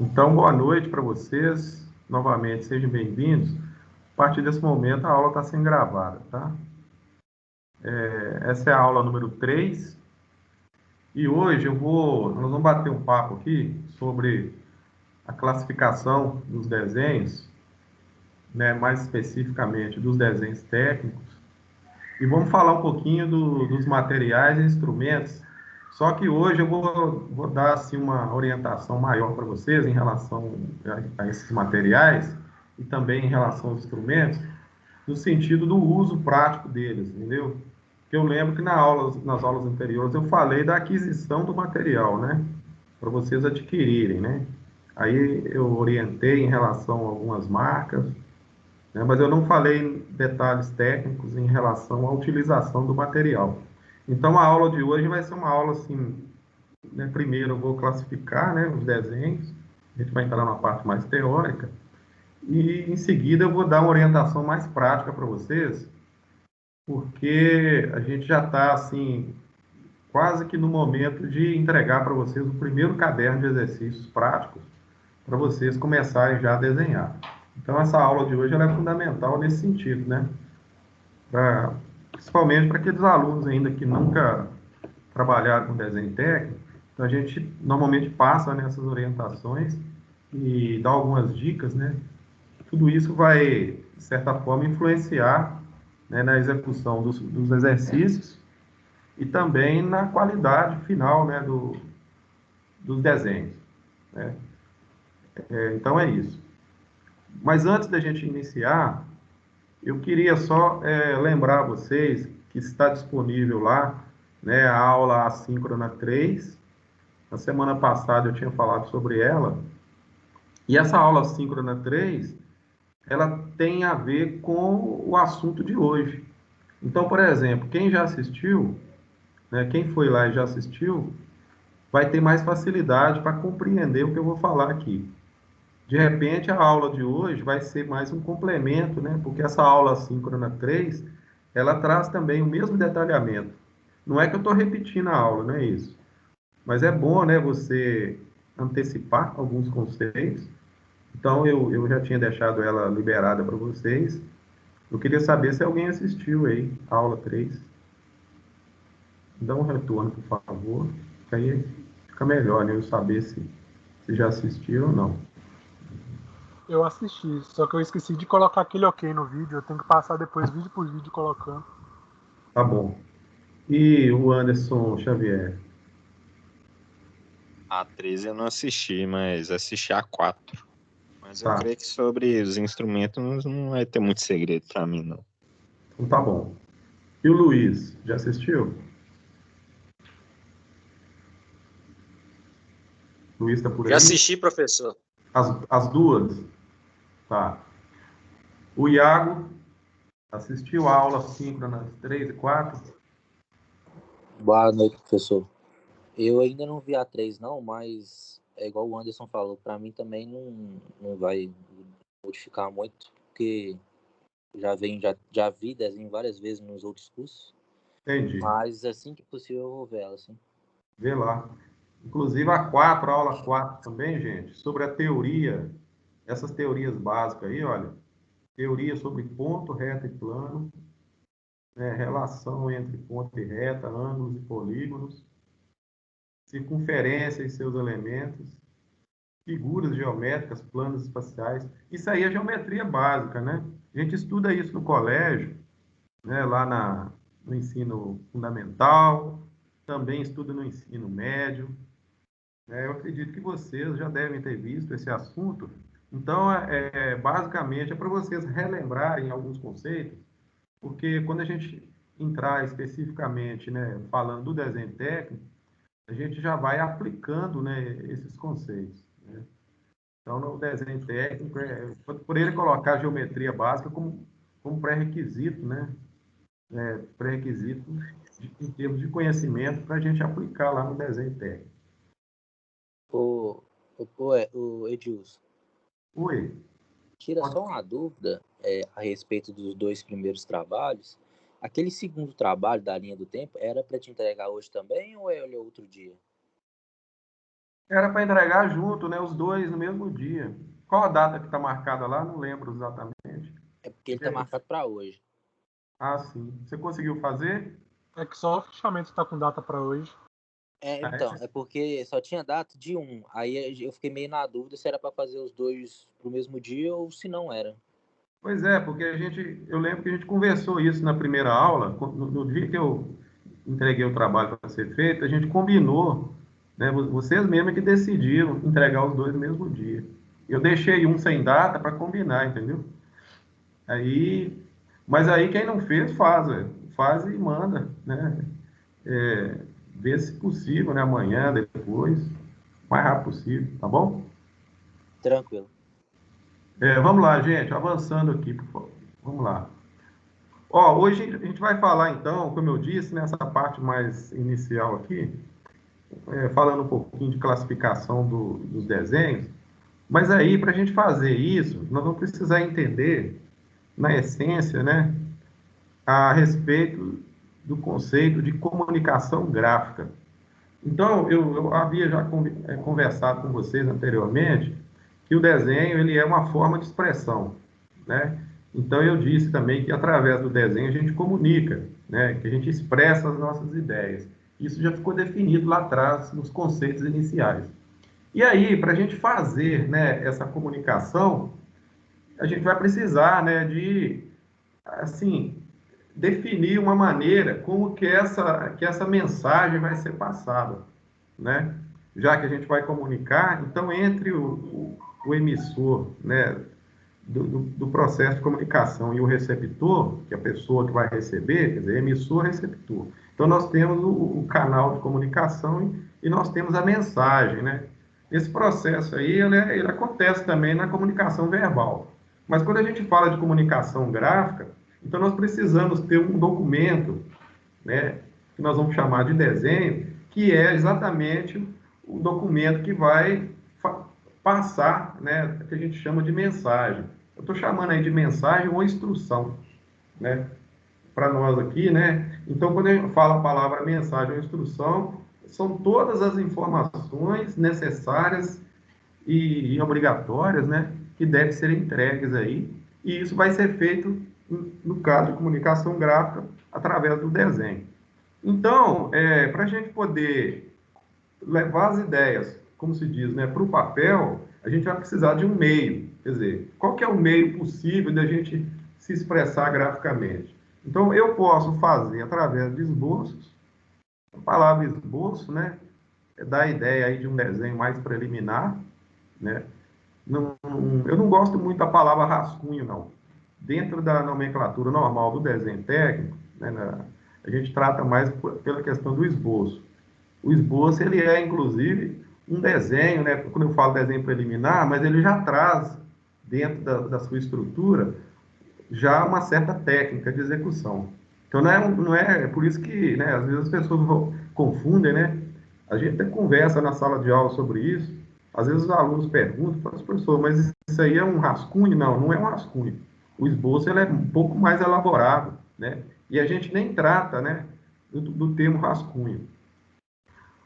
Então, boa noite para vocês. Novamente, sejam bem-vindos. A partir desse momento, a aula está sendo gravada, tá? Essa é a aula número 3. E hoje nós vamos bater um papo aqui sobre a classificação dos desenhos, né, mais especificamente dos desenhos técnicos. E vamos falar um pouquinho dos materiais e instrumentos. Só que hoje eu vou dar assim, uma orientação maior para vocês em relação a esses materiais e também em relação aos instrumentos, no sentido do uso prático deles, entendeu? Porque eu lembro que nas aulas anteriores eu falei da aquisição do material, né? Para vocês adquirirem, né? Aí eu orientei em relação a algumas marcas, né? Mas eu não falei detalhes técnicos em relação à utilização do material. Então, a aula de hoje vai ser uma aula assim, né? Primeiro eu vou classificar, né, os desenhos, a gente vai entrar na parte mais teórica, e em seguida eu vou dar uma orientação mais prática para vocês, porque a gente já está assim, quase que no momento de entregar para vocês o primeiro caderno de exercícios práticos, para vocês começarem já a desenhar. Então, essa aula de hoje ela é fundamental nesse sentido, né? Principalmente para aqueles alunos ainda que nunca trabalharam com desenho técnico. Então, a gente normalmente passa nessas orientações e dá algumas dicas, né? Tudo isso vai, de certa forma, influenciar, né, na execução dos exercícios e também na qualidade final, né, dos desenhos, né? Então, é isso. Mas antes da gente iniciar, eu queria só lembrar a vocês que está disponível lá, né, a aula assíncrona 3. Na semana passada eu tinha falado sobre ela. E essa aula assíncrona 3, ela tem a ver com o assunto de hoje. Então, por exemplo, quem já assistiu, né, quem foi lá e já assistiu, vai ter mais facilidade para compreender o que eu vou falar aqui. De repente, a aula de hoje vai ser mais um complemento, né? Porque essa aula síncrona 3, ela traz também o mesmo detalhamento. Não é que eu estou repetindo a aula, não é isso. Mas é bom, né, você antecipar alguns conceitos. Então, eu já tinha deixado ela liberada para vocês. Eu queria saber se alguém assistiu aí, a aula 3. Dá um retorno, por favor. Que aí fica melhor, né, eu saber se já assistiu ou não. Eu assisti, só que eu esqueci de colocar aquele ok no vídeo. Eu tenho que passar depois vídeo por vídeo colocando. Tá bom. E o Anderson Xavier? A 13 eu não assisti, mas assisti a 4. Mas eu Tá, creio que sobre os instrumentos não vai ter muito segredo pra mim, não. então tá bom. E o Luiz, já assistiu? Luiz tá por Já aí? assisti, professor. As duas? Tá. O Iago assistiu a aula síncrona 3 e 4? Boa noite, professor. Eu ainda não vi a 3 não, mas é igual o Anderson falou, para mim também não vai modificar muito, porque já vi desenho várias vezes nos outros cursos, Entendi. mas assim que possível eu vou ver ela, assim. Vê lá. Inclusive a 4, a aula 4 também, gente, sobre a teoria, essas teorias básicas aí, olha. Teoria sobre ponto, reta e plano, né, relação entre ponto e reta, ângulos e polígonos, circunferência e seus elementos, figuras geométricas, planos espaciais. Isso aí é geometria básica, né? A gente estuda isso no colégio, né? No ensino fundamental, também estuda no ensino médio. Eu acredito que vocês já devem ter visto esse assunto. Então, basicamente, é para vocês relembrarem alguns conceitos, porque quando a gente entrar especificamente, né, falando do desenho técnico, a gente já vai aplicando, né, esses conceitos, né? Então, no desenho técnico, por ele colocar a geometria básica como pré-requisito, né? Pré-requisito em termos de conhecimento para a gente aplicar lá no desenho técnico. O Edilson, Oi, tira pode... só uma dúvida a respeito dos dois primeiros trabalhos. Aquele segundo trabalho da linha do tempo era para te entregar hoje também ou é outro dia? Era para entregar junto, né? Os dois no mesmo dia. Qual a data que está marcada lá? Não lembro exatamente. É porque ele tá marcado para hoje. Ah, sim. Você conseguiu fazer? É que só o fechamento está com data para hoje. É, Ah, então, é porque só tinha data de um. Aí eu fiquei meio na dúvida se era para fazer os dois pro mesmo dia ou se não era. Pois é, porque eu lembro que a gente conversou isso na primeira aula, no dia que eu entreguei o trabalho para ser feito, a gente combinou, né? Vocês mesmos que decidiram entregar os dois no mesmo dia. Eu deixei um sem data para combinar, entendeu? Aí, mas aí quem não fez, faz, faz e manda, né? Vê se possível, né? Amanhã, depois, o mais rápido possível, tá bom? Tranquilo. Vamos lá, gente, avançando aqui, por favor. Vamos lá. Ó, hoje a gente vai falar, então, como eu disse, nessa parte mais inicial aqui, falando um pouquinho de classificação dos desenhos, mas aí, para a gente fazer isso, nós vamos precisar entender, na essência, né, a respeito do conceito de comunicação gráfica. Então, eu havia já conversado com vocês anteriormente que o desenho ele é uma forma de expressão, né? Então, eu disse também que através do desenho a gente comunica, né? Que a gente expressa as nossas ideias. Isso já ficou definido lá atrás nos conceitos iniciais. E aí, para a gente fazer, né, essa comunicação, a gente vai precisar, né, de, assim, definir uma maneira como que essa mensagem vai ser passada, né? Já que a gente vai comunicar, então entre o emissor, né, do processo de comunicação e o receptor, que é a pessoa que vai receber, quer dizer, emissor, receptor. Então nós temos o canal de comunicação e nós temos a mensagem, né? Esse processo aí, ele acontece também na comunicação verbal. Mas quando a gente fala de comunicação gráfica, então nós precisamos ter um documento, né, que nós vamos chamar de desenho, que é exatamente o documento que vai passar, né, que a gente chama de mensagem. Eu estou chamando aí de mensagem ou instrução, né, para nós aqui, né? Então, quando a gente fala a palavra mensagem ou instrução, são todas as informações necessárias e obrigatórias, né, que devem ser entregues aí, e isso vai ser feito, no caso de comunicação gráfica, através do desenho. Então, para a gente poder levar as ideias, como se diz, né, para o papel, a gente vai precisar de um meio. Quer dizer, qual que é o meio possível da gente se expressar graficamente? Então, eu posso fazer através de esboços. A palavra esboço, né, dá a ideia aí de um desenho mais preliminar, né? Não, eu não gosto muito da palavra rascunho, não. Dentro da nomenclatura normal do desenho técnico, né, a gente trata mais pela questão do esboço. O esboço, ele é, inclusive, um desenho, né? Quando eu falo desenho preliminar, mas ele já traz, dentro da sua estrutura, já uma certa técnica de execução. Então, não é por isso que, né, às vezes as pessoas confundem, né? A gente até conversa na sala de aula sobre isso. Às vezes os alunos perguntam para os professores, mas isso aí é um rascunho? Não, não é um rascunho. O esboço ele é um pouco mais elaborado, né? E a gente nem trata, né, do termo rascunho.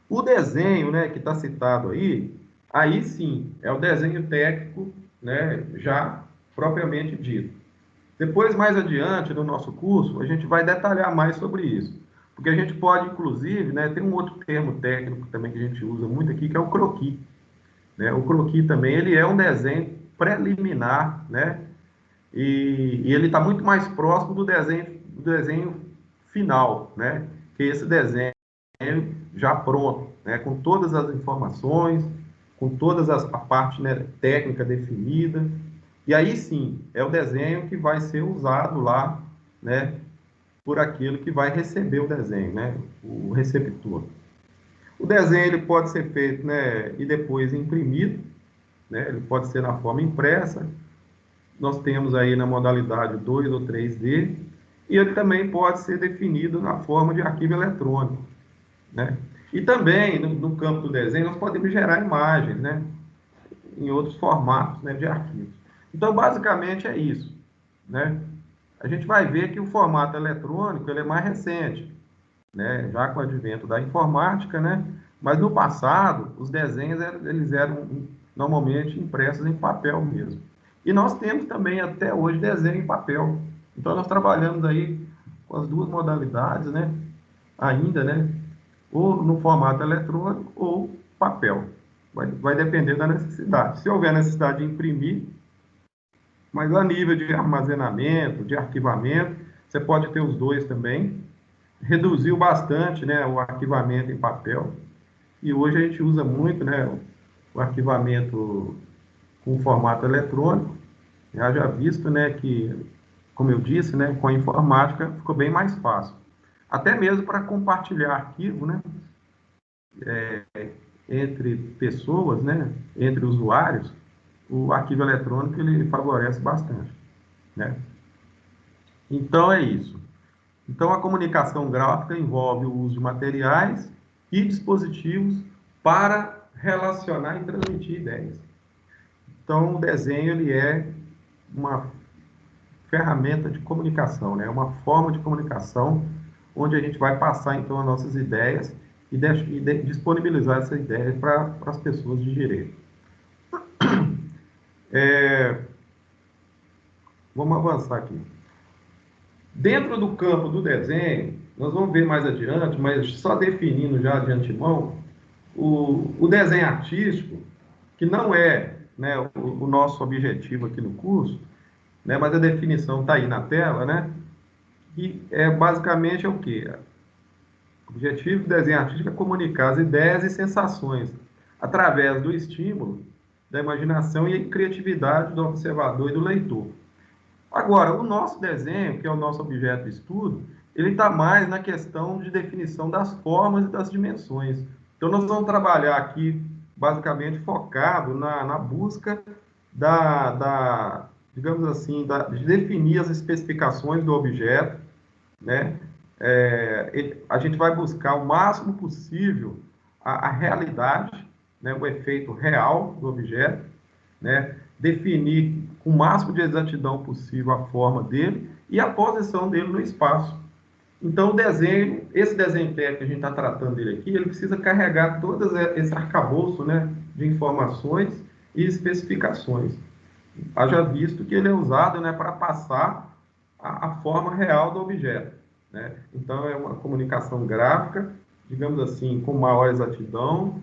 O desenho, né, que está citado aí sim, é o desenho técnico, né, já propriamente dito. Depois, mais adiante, no nosso curso, a gente vai detalhar mais sobre isso. Porque a gente pode, inclusive, né, tem um outro termo técnico também que a gente usa muito aqui, que é o croquis, né? O croquis também, ele é um desenho preliminar, né? E ele está muito mais próximo do desenho final, né? Que é esse desenho já pronto, né? Com todas as informações, com todas a parte, né, técnica definida. E aí sim, é o desenho que vai ser usado lá, né, por aquele que vai receber o desenho, né, o receptor. O desenho ele pode ser feito, né, e depois imprimido, né, ele pode ser na forma impressa. Nós temos aí na modalidade 2 ou 3D, e ele também pode ser definido na forma de arquivo eletrônico, né? E também, no campo do desenho, nós podemos gerar imagens, né, em outros formatos, né, de arquivos. Então, basicamente é isso, né? A gente vai ver que o formato eletrônico ele é mais recente, né? Já com o advento da informática, né? Mas no passado, os desenhos eles eram normalmente impressos em papel mesmo. E nós temos também até hoje desenho em papel. Então nós trabalhamos aí com as duas modalidades, né? Ainda, né? Ou no formato eletrônico ou papel. Vai depender da necessidade. Se houver necessidade de imprimir, mas a nível de armazenamento, de arquivamento, você pode ter os dois também. Reduziu bastante, né, o arquivamento em papel. E hoje a gente usa muito, né, o arquivamento com formato eletrônico. Já visto, né, que, como eu disse, né, com a informática ficou bem mais fácil. Até mesmo para compartilhar arquivo, né, entre pessoas, né, entre usuários, o arquivo eletrônico ele favorece bastante, né? Então é isso. Então a comunicação gráfica envolve o uso de materiais e dispositivos para relacionar e transmitir ideias. Então o desenho ele é uma ferramenta de comunicação, né? Uma forma de comunicação onde a gente vai passar então as nossas ideias e disponibilizar essa ideia para as pessoas digerirem. Vamos avançar aqui. Dentro do campo do desenho, nós vamos ver mais adiante, mas só definindo já de antemão, o desenho artístico, que não é, né, o nosso objetivo aqui no curso, né, mas a definição está aí na tela, né? E basicamente é o quê? O objetivo do desenho artístico é comunicar as ideias e sensações através do estímulo, da imaginação e a criatividade do observador e do leitor. Agora, o nosso desenho, que é o nosso objeto de estudo, ele está mais na questão de definição das formas e das dimensões. Então, nós vamos trabalhar aqui, basicamente, focado na busca digamos assim, de definir as especificações do objeto, né? A gente vai buscar o máximo possível a realidade, né? O efeito real do objeto, né? Definir com o máximo de exatidão possível a forma dele e a posição dele no espaço. Então, esse desenho técnico que a gente está tratando dele aqui, ele precisa carregar todo esse arcabouço, né, de informações e especificações. Haja visto que ele é usado, né, para passar a forma real do objeto, né? Então, é uma comunicação gráfica, digamos assim, com maior exatidão.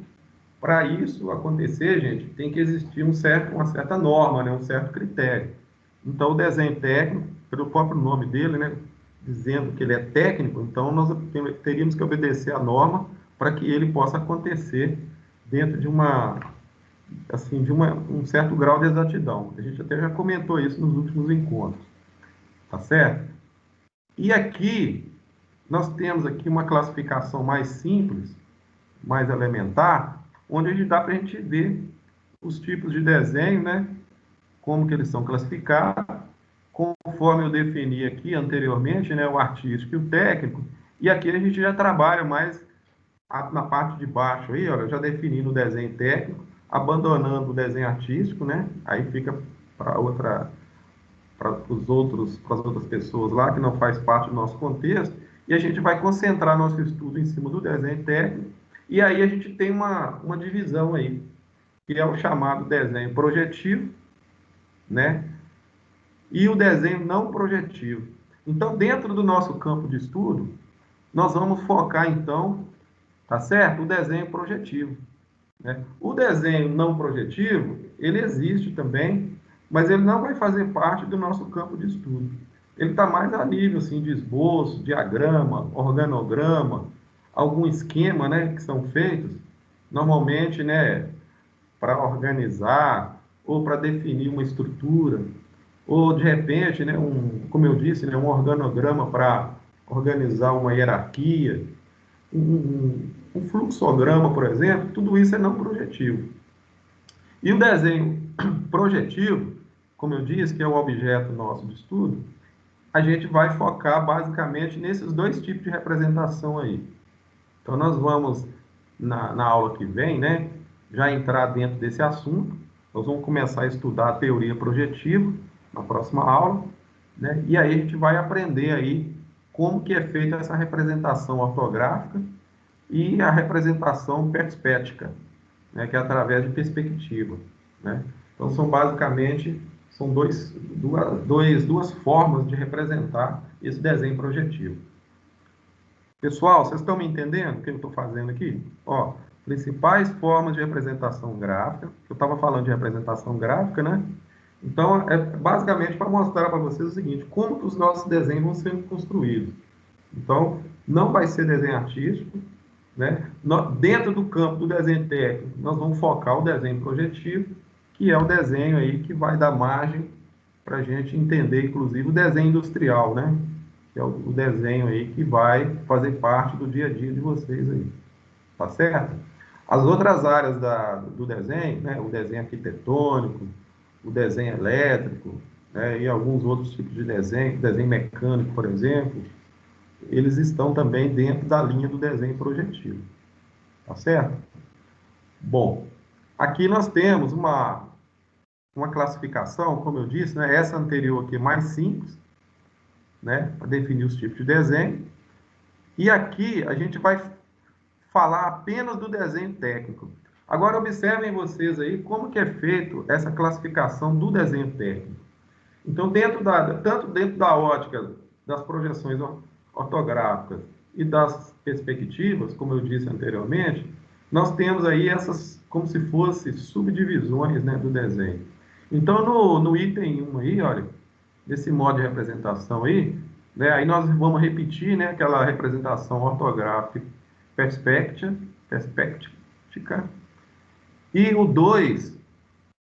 Para isso acontecer, gente, tem que existir uma certa norma, né, um certo critério. Então, o desenho técnico, pelo próprio nome dele, né, dizendo que ele é técnico, então nós teríamos que obedecer a norma para que ele possa acontecer dentro de um certo grau de exatidão. A gente até já comentou isso nos últimos encontros, tá certo? E aqui, nós temos aqui uma classificação mais simples, mais elementar, onde a gente dá para a gente ver os tipos de desenho, né? Como que eles são classificados, conforme eu defini aqui anteriormente, né? O artístico e o técnico. E aqui a gente já trabalha mais na parte de baixo aí, olha, já definindo o desenho técnico, abandonando o desenho artístico, né? Aí fica para as outras pessoas lá que não faz parte do nosso contexto, e a gente vai concentrar nosso estudo em cima do desenho técnico. E aí a gente tem uma divisão aí, que é o chamado desenho projetivo, né? E o desenho não projetivo. Então, dentro do nosso campo de estudo, nós vamos focar, então, tá certo? O desenho projetivo, né? O desenho não projetivo, ele existe também, mas ele não vai fazer parte do nosso campo de estudo. Ele está mais a nível, assim, de esboço, diagrama, organograma, algum esquema, né, que são feitos, normalmente, né, para organizar ou para definir uma estrutura, ou de repente, né, como eu disse, né, um organograma para organizar uma hierarquia, um fluxograma, por exemplo, tudo isso é não projetivo. E o desenho projetivo, como eu disse, que é o objeto nosso de estudo, a gente vai focar basicamente nesses dois tipos de representação aí. Então, nós vamos, na aula que vem, né, já entrar dentro desse assunto. Nós vamos começar a estudar a teoria projetiva na próxima aula, né, e aí a gente vai aprender aí como que é feita essa representação ortográfica e a representação perspética, né, que é através de perspectiva, né? Então, são basicamente duas formas de representar esse desenho projetivo. Pessoal, vocês estão me entendendo o que eu estou fazendo aqui? Ó, principais formas de representação gráfica. Eu estava falando de representação gráfica, né? Então, é basicamente para mostrar para vocês o seguinte, como que os nossos desenhos vão sendo construídos. Então, não vai ser desenho artístico, né? Dentro do campo do desenho técnico, nós vamos focar o desenho projetivo, que é o desenho aí que vai dar margem para a gente entender, inclusive, o desenho industrial, né? Que é o desenho aí que vai fazer parte do dia a dia de vocês aí. Tá certo? As outras áreas do desenho, né? O desenho arquitetônico, o desenho elétrico, né? E alguns outros tipos de desenho mecânico, por exemplo, eles estão também dentro da linha do desenho projetivo. Tá certo? Bom, aqui nós temos uma classificação, como eu disse, né? Essa anterior aqui é mais simples, né? Para definir os tipos de desenho. E aqui a gente vai falar apenas do desenho técnico. Agora observem vocês aí como que é feito essa classificação do desenho técnico. Então, tanto dentro da ótica das projeções ortográficas e das perspectivas, como eu disse anteriormente, nós temos aí essas, como se fossem subdivisões, né, do desenho. Então, no item 1 aí, olha, desse modo de representação aí, né, aí nós vamos repetir, né, aquela representação ortográfica perspectiva. E o 2,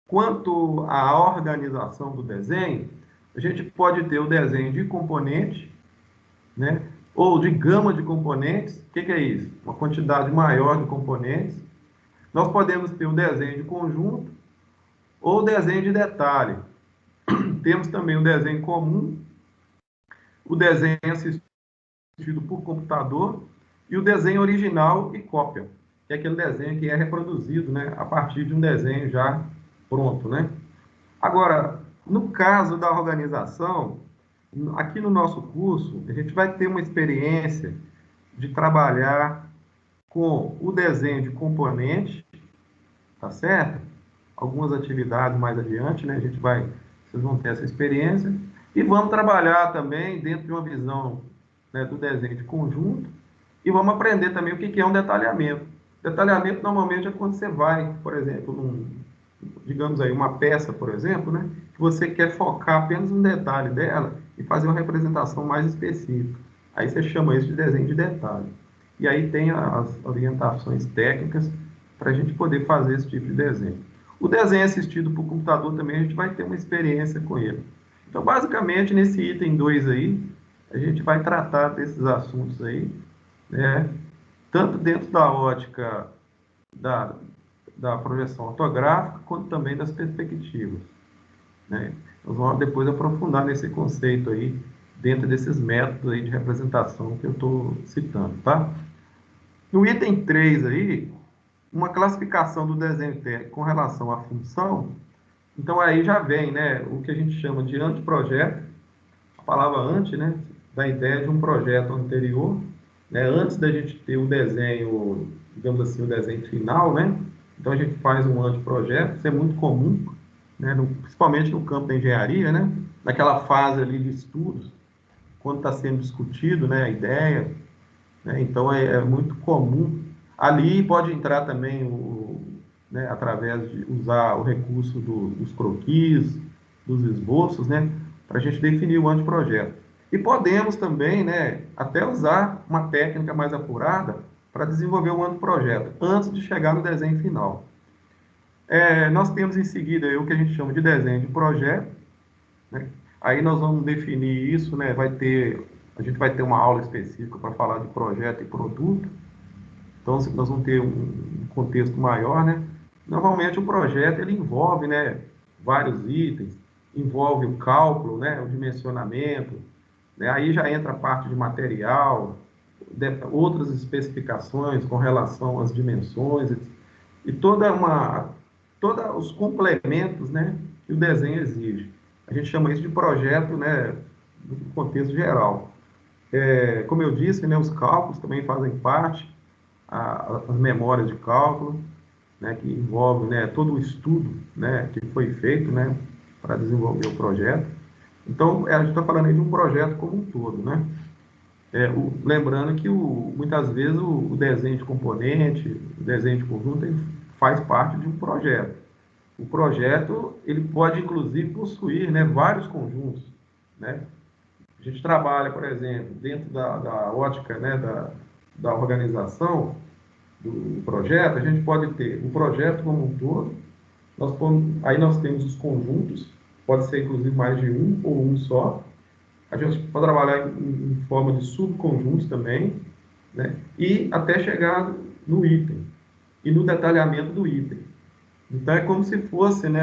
quanto à organização do desenho, a gente pode ter o desenho de componente, né? Ou de gama de componentes. O que é isso? Uma quantidade maior de componentes. Nós podemos ter o desenho de conjunto ou o desenho de detalhe. Temos também o desenho comum, o desenho assistido por computador e o desenho original e cópia, que é aquele desenho que é reproduzido, né, a partir de um desenho já pronto, né? Agora, no caso da organização, aqui no nosso curso, a gente vai ter uma experiência de trabalhar com o desenho de componente, tá certo? Algumas atividades mais adiante, né? Vocês vão ter essa experiência. E vamos trabalhar também dentro de uma visão, né, do desenho de conjunto. E vamos aprender também o que é um detalhamento. Detalhamento, normalmente, é quando você vai, por exemplo, digamos aí, uma peça, por exemplo, né, que você quer focar apenas um detalhe dela e fazer uma representação mais específica. Aí você chama isso de desenho de detalhe. E aí tem as orientações técnicas para a gente poder fazer esse tipo de desenho. O desenho assistido por computador também, a gente vai ter uma experiência com ele. Então, basicamente, nesse item 2 aí, a gente vai tratar desses assuntos aí, né, tanto dentro da ótica da projeção ortográfica, quanto também das perspectivas, né? Nós vamos depois aprofundar nesse conceito aí, dentro desses métodos aí de representação que eu estou citando, tá? No item 3 aí, uma classificação do desenho técnico com relação à função. Então, aí já vem, né, o que a gente chama de anteprojeto, a palavra ante, né, da ideia de um projeto anterior, né, antes da gente ter o desenho, digamos assim, o desenho final, né? Então, a gente faz um anteprojeto, isso é muito comum, né, principalmente no campo da engenharia, né? Naquela fase ali de estudos, quando está sendo discutido, né, a ideia, né? Então, é muito comum. Ali pode entrar também, né, através de usar o recurso dos croquis, dos esboços, né, para a gente definir o anteprojeto. E podemos também, né, até usar uma técnica mais apurada para desenvolver o anteprojeto, antes de chegar no desenho final. Nós temos em seguida o que a gente chama de desenho de projeto, né? Aí nós vamos definir isso, né? A gente vai ter uma aula específica para falar de projeto e produto. Então, nós vamos ter um contexto maior, né? Normalmente, o projeto, ele envolve, né, vários itens, envolve o cálculo, né, o dimensionamento, né? Aí já entra a parte de material, outras especificações com relação às dimensões, e todos os complementos, né, que o desenho exige. A gente chama isso de projeto, né, no contexto geral. Como eu disse, né, os cálculos também fazem parte, as memórias de cálculo, né, que envolve, né, todo o estudo, né, que foi feito, né, para desenvolver o projeto. Então, a gente está falando aí de um projeto como um todo, né? Lembrando que muitas vezes o desenho de componente, o desenho de conjunto, ele faz parte de um projeto. O projeto, ele pode, inclusive, possuir, né, vários conjuntos, né? A gente trabalha, por exemplo, dentro da ótica, né, da organização do projeto, a gente pode ter um projeto como um todo, aí nós temos os conjuntos, pode ser, inclusive, mais de um ou um só. A gente pode trabalhar em forma de subconjuntos também, né? E até chegar no item, e no detalhamento do item. Então, é como se fosse, né,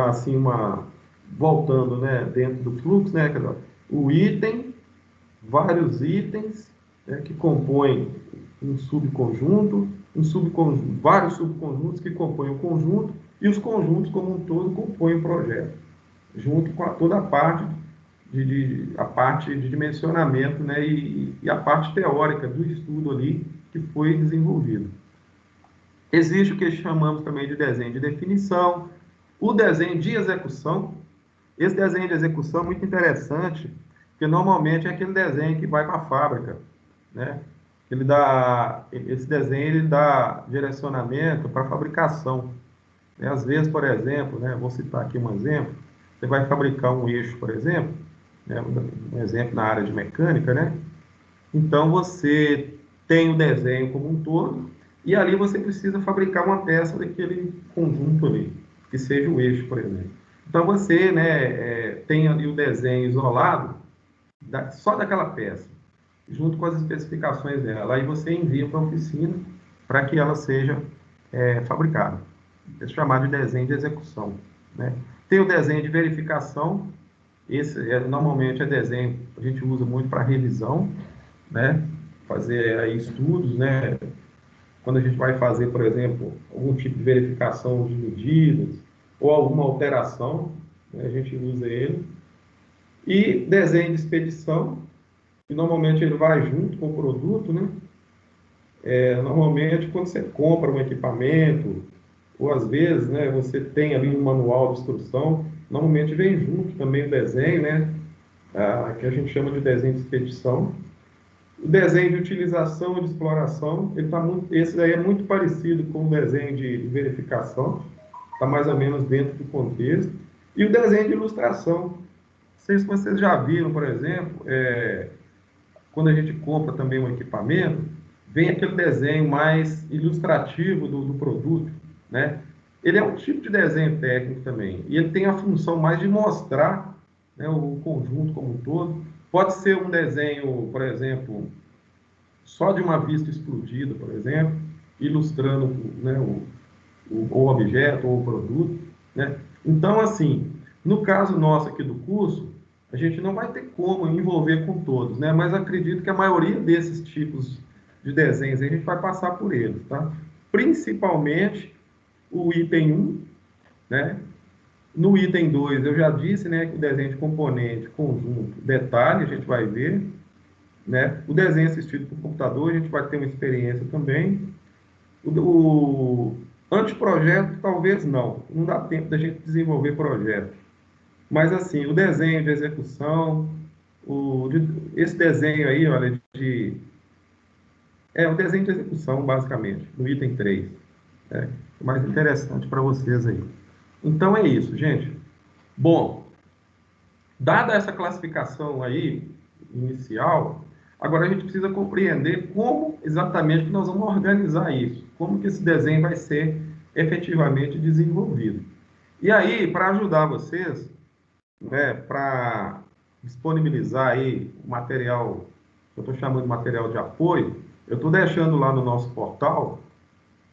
assim, voltando, né, dentro do fluxo, né, o item, vários itens, né, que compõem um subconjunto, vários subconjuntos que compõem o conjunto, e os conjuntos como um todo compõem o projeto, junto com toda a parte a parte de dimensionamento, né, e a parte teórica do estudo ali que foi desenvolvido. Existe o que chamamos também de desenho de definição, o desenho de execução. Esse desenho de execução é muito interessante, porque normalmente é aquele desenho que vai para a fábrica, né? Esse desenho ele dá direcionamento para a fabricação. Às vezes, por exemplo, né, vou citar aqui um exemplo, você vai fabricar um eixo, por exemplo, né, um exemplo na área de mecânica, né? Então, você tem o desenho como um todo, e ali você precisa fabricar uma peça daquele conjunto ali, que seja o eixo, por exemplo. Então, você, né, tem ali o desenho isolado, só daquela peça, junto com as especificações dela. Aí você envia para a oficina para que ela seja fabricada. É chamado de desenho de execução, né? Tem o desenho de verificação, esse normalmente é desenho que a gente usa muito para revisão, né? Fazer aí estudos, né? Quando a gente vai fazer, por exemplo, algum tipo de verificação de medidas ou alguma alteração, né? A gente usa ele. E desenho de expedição, que normalmente ele vai junto com o produto, né? Normalmente, quando você compra um equipamento, ou às vezes, né, você tem ali um manual de instrução, normalmente vem junto também o desenho, né? Que a gente chama de desenho de expedição. O desenho de utilização e de exploração, esse daí é muito parecido com o desenho de verificação, está mais ou menos dentro do contexto. E o desenho de ilustração. Não sei se vocês já viram, por exemplo, quando a gente compra também um equipamento, vem aquele desenho mais ilustrativo do produto, né? Ele é um tipo de desenho técnico também, e ele tem a função mais de mostrar, né, o conjunto como um todo. Pode ser um desenho, por exemplo, só de uma vista explodida, por exemplo, ilustrando, né, o objeto ou o produto, né? Então, assim, no caso nosso aqui do curso, a gente não vai ter como envolver com todos, né? Mas acredito que a maioria desses tipos de desenhos a gente vai passar por eles, tá? Principalmente o item 1, né? No item 2, eu já disse, né, que o desenho de componente, conjunto, detalhe, a gente vai ver, né? O desenho assistido por computador, a gente vai ter uma experiência também. O anteprojeto, talvez não dá tempo da gente desenvolver projeto. Mas, assim, o desenho de execução, esse desenho aí, olha, o desenho de execução, basicamente, no item 3. O mais interessante para vocês aí. Então, é isso, gente. Bom, dada essa classificação aí, inicial, agora a gente precisa compreender como exatamente que nós vamos organizar isso, como que esse desenho vai ser efetivamente desenvolvido. E aí, para ajudar vocês, né, para disponibilizar aí o material, eu estou chamando de material de apoio, eu estou deixando lá no nosso portal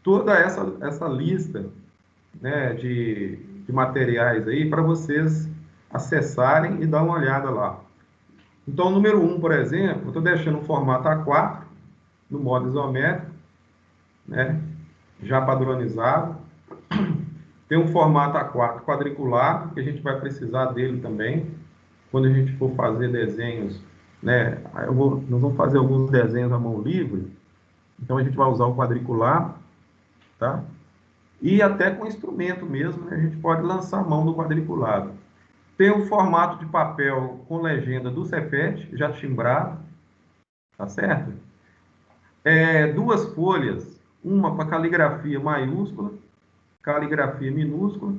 toda essa lista, né, de materiais aí para vocês acessarem e dar uma olhada lá. Então, o número 1, por exemplo, eu estou deixando um formato A4, no modo isométrico, né, já padronizado. Tem um formato A4 quadriculado, que a gente vai precisar dele também, quando a gente for fazer desenhos né? Nós vamos fazer alguns desenhos à mão livre, então a gente vai usar o quadriculado, tá? E até com instrumento mesmo, né? A gente pode lançar a mão do quadriculado. Tem o formato de papel com legenda do Cefet, já timbrado, tá certo? Duas folhas, uma para caligrafia maiúscula, caligrafia minúscula.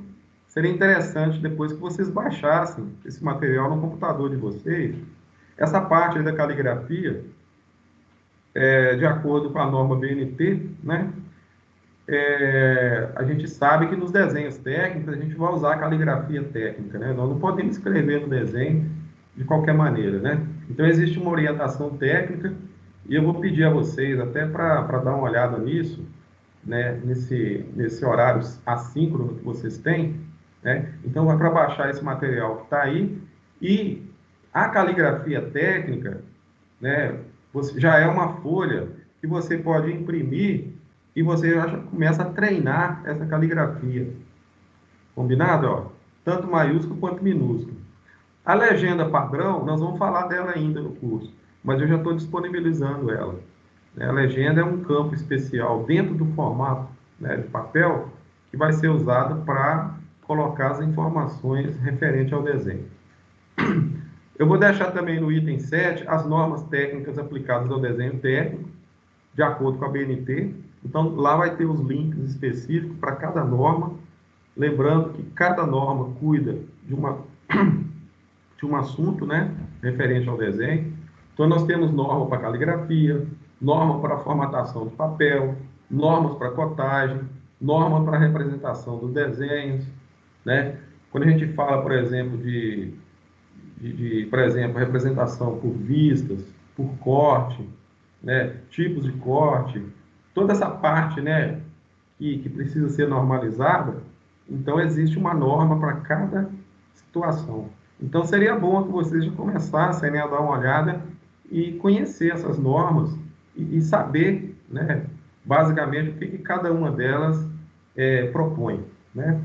Seria interessante depois que vocês baixassem esse material no computador de vocês. Essa parte aí da caligrafia, de acordo com a norma BNT, né? A gente sabe que nos desenhos técnicos a gente vai usar a caligrafia técnica, né? Nós não podemos escrever no desenho de qualquer maneira, né? Então existe uma orientação técnica e eu vou pedir a vocês até para dar uma olhada nisso, né? Nesse horário assíncrono que vocês têm, né? Então vai para baixar esse material que está aí e a caligrafia técnica, né? Já é uma folha que você pode imprimir e você já começa a treinar essa caligrafia. Combinado? Ó? Tanto maiúsculo quanto minúsculo. A legenda padrão, nós vamos falar dela ainda no curso, mas eu já estou disponibilizando ela. A legenda é um campo especial dentro do formato, né, de papel que vai ser usado para colocar as informações referentes ao desenho. Eu vou deixar também no item 7 as normas técnicas aplicadas ao desenho técnico, de acordo com a BNT. Então, lá vai ter os links específicos para cada norma. Lembrando que cada norma cuida de um assunto, né, referente ao desenho. Então, nós temos norma para caligrafia, norma para formatação de papel, normas para cotagem, norma para representação dos desenhos, né? Quando a gente fala, por exemplo, por exemplo, representação por vistas, por corte, né, tipos de corte, toda essa parte, né, que precisa ser normalizada, então existe uma norma para cada situação. Então seria bom que vocês já começassem, né, a dar uma olhada e conhecer essas normas e saber, né, basicamente o que cada uma delas propõe, né?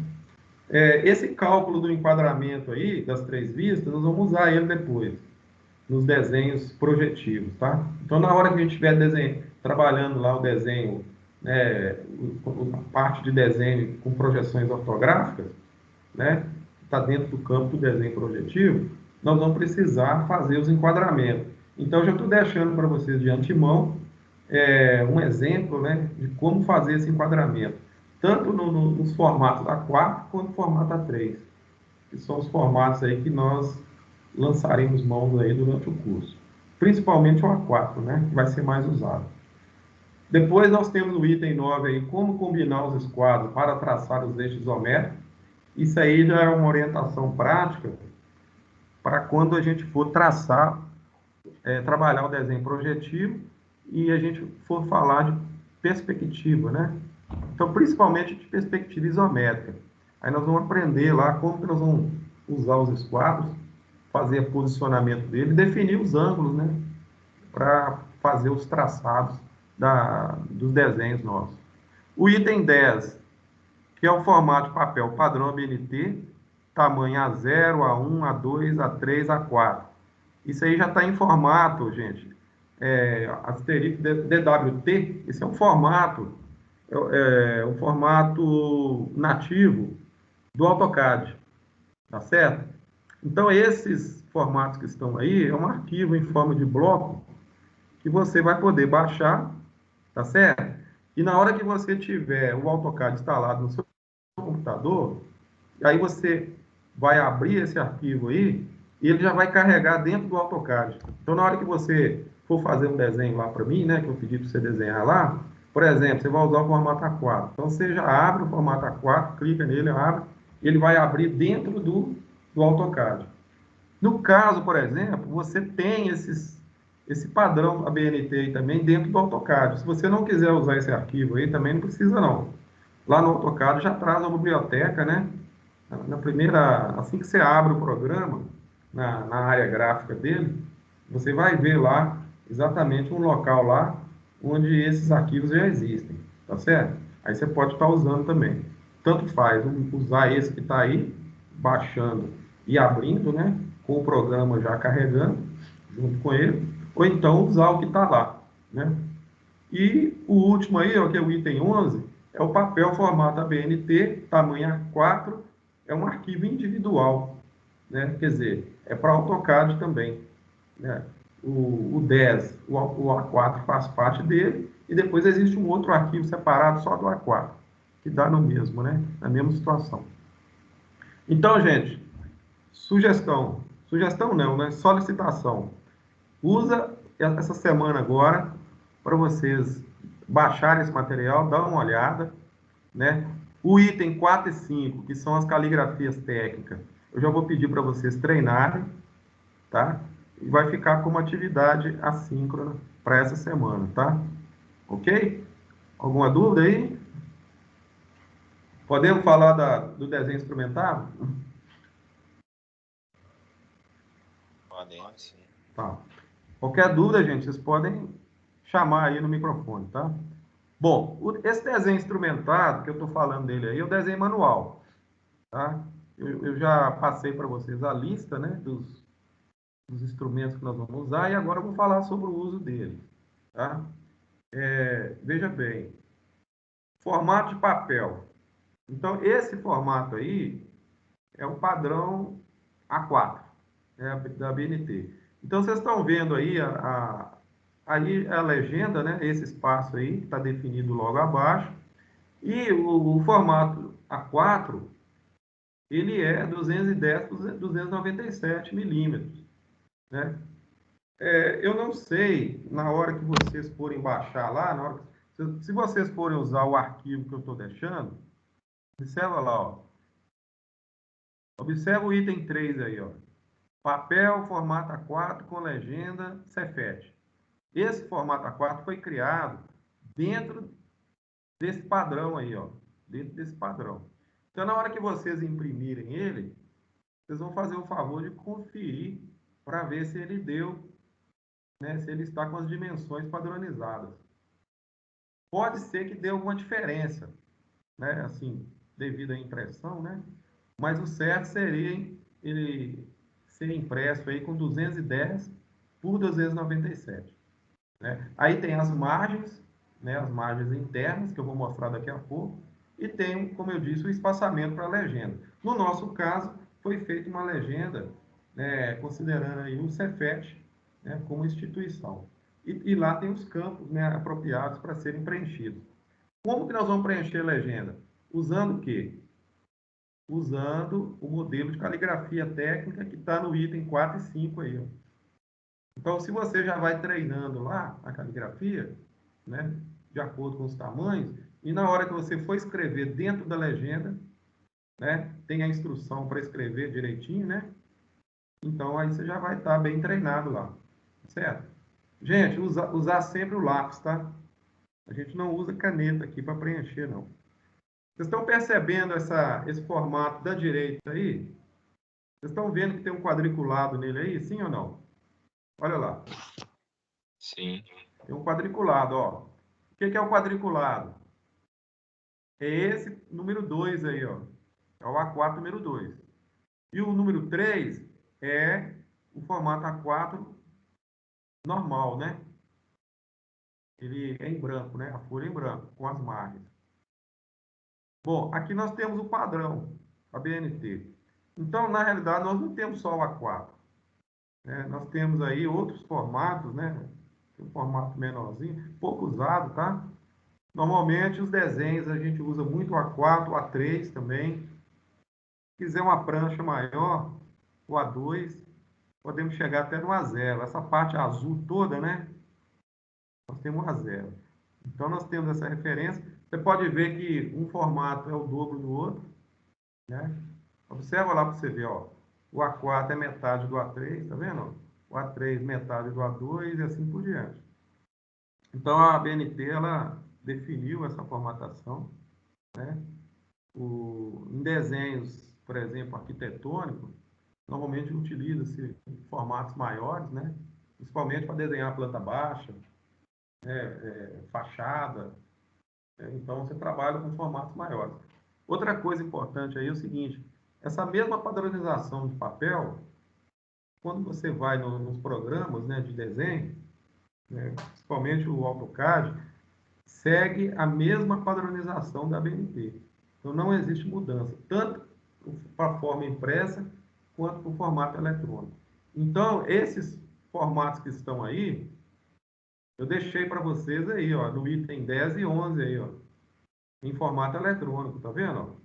Esse cálculo do enquadramento aí, das 3 vistas, nós vamos usar ele depois, nos desenhos projetivos, tá? Então, na hora que a gente estiver trabalhando lá o desenho, né, a parte de desenho com projeções ortográficas, né, está dentro do campo do desenho projetivo, nós vamos precisar fazer os enquadramentos. Então, eu já estou deixando para vocês de antemão um exemplo, né, de como fazer esse enquadramento, tanto nos formatos A4 quanto no formato A3, que são os formatos aí que nós lançaremos mãos aí durante o curso. Principalmente o A4, né, que vai ser mais usado. Depois nós temos o item 9 aí, como combinar os esquadros para traçar os eixos isométricos. Isso aí já é uma orientação prática para quando a gente for traçar, trabalhar o desenho projetivo e a gente for falar de perspectiva, né? Então, principalmente de perspectiva isométrica. Aí nós vamos aprender lá como que nós vamos usar os esquadros, fazer o posicionamento dele, definir os ângulos, né, para fazer os traçados dos desenhos nossos. O item 10, que é o formato de papel padrão ABNT, tamanho A0, A1, A2, A3, A4. Isso aí já está em formato, gente, asterisco DWT. Esse é um formato nativo do AutoCAD, tá certo? Então, esses formatos que estão aí, é um arquivo em forma de bloco que você vai poder baixar, tá certo? E na hora que você tiver o AutoCAD instalado no seu computador, aí você vai abrir esse arquivo aí e ele já vai carregar dentro do AutoCAD. Então, na hora que você for fazer um desenho lá para mim, né, que eu pedi para você desenhar lá, por exemplo, você vai usar o formato A4. Então, você já abre o formato A4, clica nele, abre, ele vai abrir dentro do AutoCAD. No caso, por exemplo, você tem esse padrão ABNT aí também dentro do AutoCAD. Se você não quiser usar esse arquivo aí, também não precisa não. Lá no AutoCAD já traz uma biblioteca, né? Assim que você abre o programa, na área gráfica dele, você vai ver lá exatamente um local lá onde esses arquivos já existem, tá certo? Aí você pode estar usando também. Tanto faz usar esse que está aí, baixando e abrindo, né? Com o programa já carregando, junto com ele, ou então usar o que está lá, né? E o último aí, ó, que é o item 11, é o papel formato ABNT, tamanho A4, é um arquivo individual, né? Quer dizer, é para AutoCAD também, né? O 10, o A4 faz parte dele, e depois existe um outro arquivo separado só do A4, que dá no mesmo, né? Na mesma situação. Então, gente, sugestão não, né? Solicitação. Usa essa semana agora para vocês baixarem esse material, dar uma olhada, né? O item 4 e 5, que são as caligrafias técnicas, eu já vou pedir para vocês treinarem, tá? E vai ficar como atividade assíncrona para essa semana, tá? Ok? Alguma dúvida aí? Podemos falar do desenho instrumentado? Podemos, sim. Tá. Qualquer dúvida, gente, vocês podem chamar aí no microfone, tá? Bom, esse desenho instrumentado que eu estou falando dele aí é o desenho manual, tá? Eu já passei para vocês a lista, né, dos instrumentos que nós vamos usar e agora eu vou falar sobre o uso dele, tá? Veja bem, formato de papel. Então, esse formato aí é o padrão A4, né, da BNT. Então, vocês estão vendo aí aí a legenda, né, esse espaço aí, que está definido logo abaixo. E o formato A4, ele é 210 por 297 milímetros, né? Eu não sei, na hora que vocês forem baixar lá, se vocês forem usar o arquivo que eu estou deixando, observa lá, ó. Observa o item 3 aí, ó. Papel, formato A4 com legenda Cefet. Esse formato A4 foi criado dentro desse padrão aí, ó. Dentro desse padrão. Então, na hora que vocês imprimirem ele, vocês vão fazer o favor de conferir para ver se ele deu, né, se ele está com as dimensões padronizadas. Pode ser que dê alguma diferença, né, assim, devido à impressão, né? Mas o certo seria ele ser impresso aí com 210 por 297, né? Aí tem as margens, né, as margens internas, que eu vou mostrar daqui a pouco, e tem, como eu disse, o espaçamento para a legenda. No nosso caso, foi feita uma legenda, né, considerando aí o Cefet, né, como instituição. E lá tem os campos, né, apropriados para serem preenchidos. Como que nós vamos preencher a legenda? Usando o quê? Usando o modelo de caligrafia técnica que está no item 4 e 5 aí, ó. Então, se você já vai treinando lá a caligrafia, né, de acordo com os tamanhos, e na hora que você for escrever dentro da legenda, né, tem a instrução para escrever direitinho, né? Então, aí você já vai estar bem treinado lá, certo? Gente, usar sempre o lápis, tá? A gente não usa caneta aqui para preencher, não. Vocês estão percebendo esse formato da direita aí? Vocês estão vendo que tem um quadriculado nele aí, sim ou não? Olha lá. Sim. Tem um quadriculado, ó. O que é o quadriculado? É esse número 2 aí, ó. É o A4 número 2. E o número 3 é o formato A4 normal, né? Ele é em branco, né? A folha é em branco, com as margens. Bom, aqui nós temos o padrão, a BNT. Então, na realidade, nós não temos só o A4, né? Nós temos aí outros formatos, né? Um formato menorzinho, pouco usado, tá? Normalmente, os desenhos a gente usa muito o A4, o A3 também. Se quiser uma prancha maior, o A2, podemos chegar até no A0. Essa parte azul toda, né? Nós temos o A0. Então, nós temos essa referência. Você pode ver que um formato é o dobro do outro, né? Observa lá para você ver, ó. O A4 é metade do A3, tá vendo? O A3 metade do A2 e assim por diante. Então, a ABNT, ela definiu essa formatação, né? Em desenhos, por exemplo, arquitetônicos, normalmente utiliza-se formatos maiores, né? Principalmente para desenhar planta baixa, fachada. Então, você trabalha com formatos maiores. Outra coisa importante aí é o seguinte, essa mesma padronização de papel, quando você vai nos programas, né, de desenho, né, principalmente o AutoCAD, segue a mesma padronização da BNT. Então, não existe mudança, tanto para a forma impressa, quanto para o formato eletrônico. Então, esses formatos que estão aí, eu deixei para vocês aí, ó, no item 10 e 11 aí, ó, em formato eletrônico, tá vendo?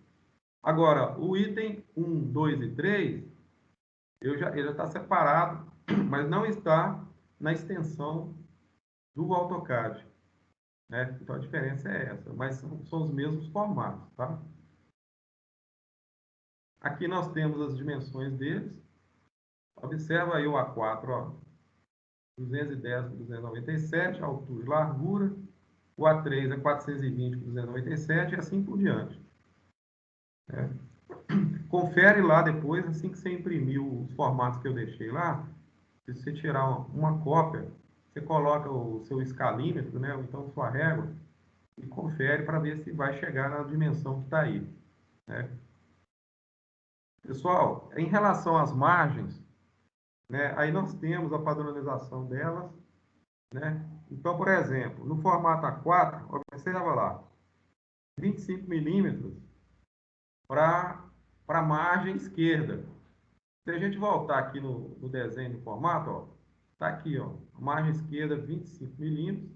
Agora, o item 1, 2 e 3, ele já está separado, mas não está na extensão do AutoCAD, né? Então, a diferença é essa, mas são os mesmos formatos, tá? Aqui nós temos as dimensões deles. Observa aí o A4, ó, 210 por 297, altura e largura. O A3 é 420 por 297 e assim por diante. Confere lá depois, assim que você imprimir os formatos que eu deixei lá, se você tirar uma cópia, você coloca o seu escalímetro, né, ou então sua régua, e confere para ver se vai chegar na dimensão que está aí, né? Pessoal, em relação às margens, né, aí nós temos a padronização delas, né? Então, por exemplo, no formato A4, observa lá, 25 milímetros para a margem esquerda. Se a gente voltar aqui no desenho do formato, ó, tá aqui, ó, a margem esquerda 25 milímetros,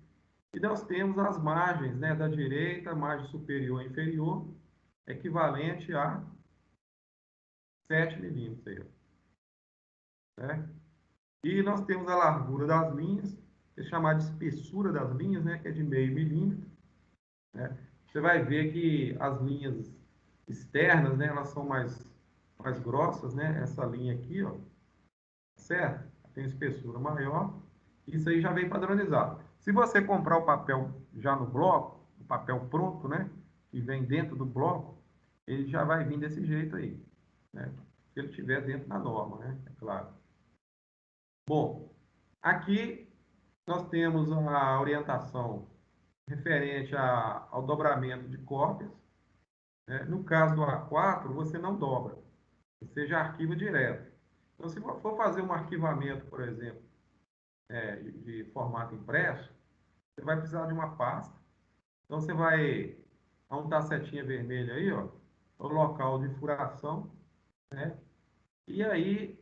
e nós temos as margens, né, da direita, margem superior e inferior, equivalente a 7 milímetros aí, ó, né? E nós temos a largura das linhas, que é chamada de espessura das linhas, né, que é de meio milímetro, né? Você vai ver que as linhas externas, né, elas são mais grossas, né? Essa linha aqui, ó, certo? Tem espessura maior. Isso aí já vem padronizado. Se você comprar o papel já no bloco, o papel pronto, né, que vem dentro do bloco, ele já vai vir desse jeito aí, né? Se ele estiver dentro da norma, né? É claro. Bom, aqui nós temos a orientação referente ao dobramento de cópias, né? No caso do A4, você não dobra, você já arquiva direto. Então, se for fazer um arquivamento, por exemplo, de formato impresso, você vai precisar de uma pasta. Então, você vai aonde está a setinha vermelha aí, ó, o local de furação, né? E aí,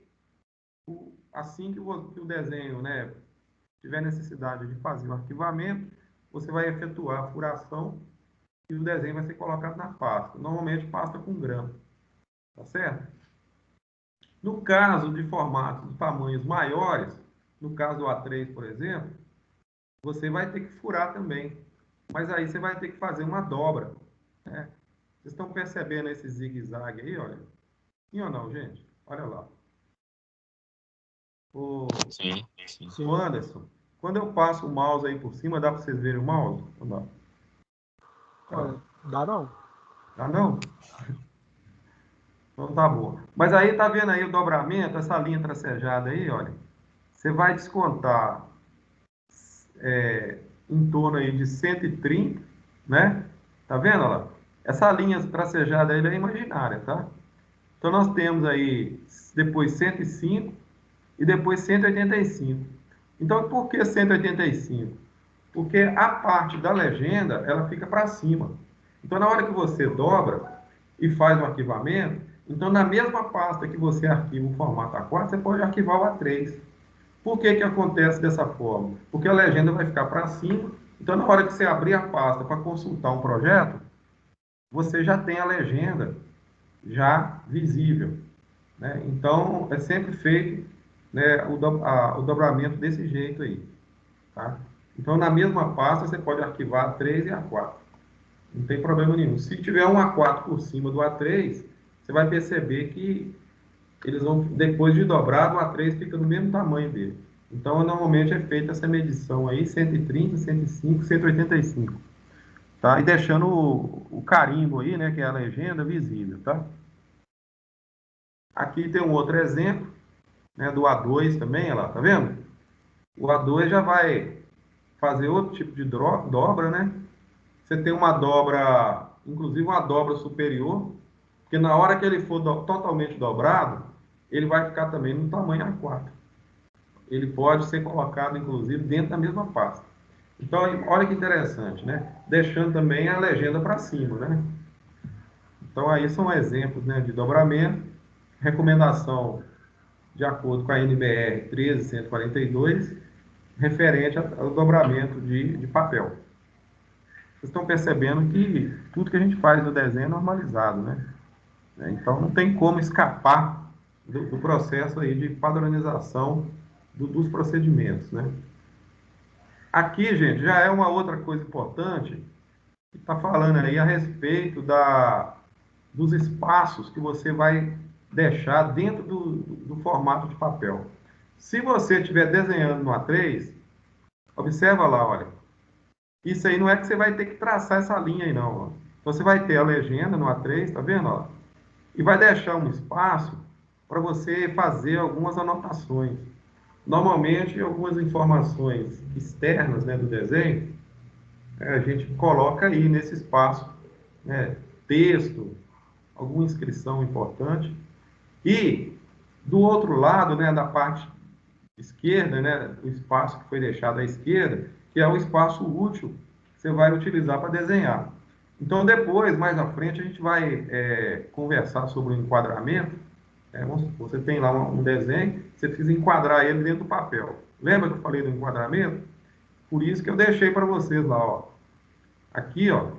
assim que o desenho, né, tiver necessidade de fazer o arquivamento, você vai efetuar a furação e o desenho vai ser colocado na pasta. Normalmente, pasta com grama, tá certo? No caso de formatos de tamanhos maiores, no caso do A3, por exemplo, você vai ter que furar também. Mas aí você vai ter que fazer uma dobra, né? Vocês estão percebendo esse zigue-zague aí, olha? Sim ou não, gente? Olha lá. Sim, sim. O Anderson, quando eu passo o mouse aí por cima, dá para vocês verem o mouse? Ou não? Olha, dá não. Dá não? Então tá bom. Mas aí tá vendo aí o dobramento, essa linha tracejada aí, olha. Você vai descontar em torno aí de 130, né? Tá vendo, olha lá? Essa linha tracejada aí é imaginária, tá? Então nós temos aí depois 105 e depois 185. Então por que 185? Porque a parte da legenda, ela fica para cima. Então na hora que você dobra e faz o arquivamento, então na mesma pasta que você arquiva o formato A4, você pode arquivar o A3. Por que que acontece dessa forma? Porque a legenda vai ficar para cima, então na hora que você abrir a pasta para consultar um projeto, você já tem a legenda já visível, né? Então é sempre feito, né, o dobramento desse jeito aí, tá? Então na mesma pasta você pode arquivar A3 e A4, não tem problema nenhum. Se tiver um A4 por cima do A3, você vai perceber que eles vão, depois de dobrado, o A3 fica no mesmo tamanho dele. Então, normalmente é feita essa medição aí, 130, 105, 185. Tá? E deixando o carimbo aí, né, que é a legenda, visível, tá? Aqui tem um outro exemplo, né, do A2 também, olha lá, tá vendo? O A2 já vai fazer outro tipo de dobra, né? Você tem uma dobra, inclusive uma dobra superior, porque na hora que ele for totalmente dobrado, ele vai ficar também no tamanho A4. Ele pode ser colocado, inclusive, dentro da mesma pasta. Então, olha que interessante, né? Deixando também a legenda para cima, né? Então, aí são exemplos, né, de dobramento, recomendação de acordo com a NBR 13142, referente ao dobramento de papel. Vocês estão percebendo que tudo que a gente faz no desenho é normalizado, né? Então, não tem como escapar do processo aí de padronização dos procedimentos, né? Aqui, gente, já é uma outra coisa importante, que está falando aí a respeito dos espaços que você vai deixar dentro do formato de papel. Se você estiver desenhando no A3, observa lá, olha. Isso aí não é que você vai ter que traçar essa linha aí, não. Ó. Você vai ter a legenda no A3, tá vendo? Ó? E vai deixar um espaço para você fazer algumas anotações. Normalmente, algumas informações externas, né, do desenho, a gente coloca aí nesse espaço, né, texto, alguma inscrição importante. E, do outro lado, né, da parte esquerda, né, o espaço que foi deixado à esquerda, que é o espaço útil que você vai utilizar para desenhar. Então, depois, mais à frente, a gente vai conversar sobre o enquadramento. Vamos supor, você tem lá um desenho, você precisa enquadrar ele dentro do papel. Lembra que eu falei do enquadramento? Por isso que eu deixei para vocês lá, ó. Aqui, ó.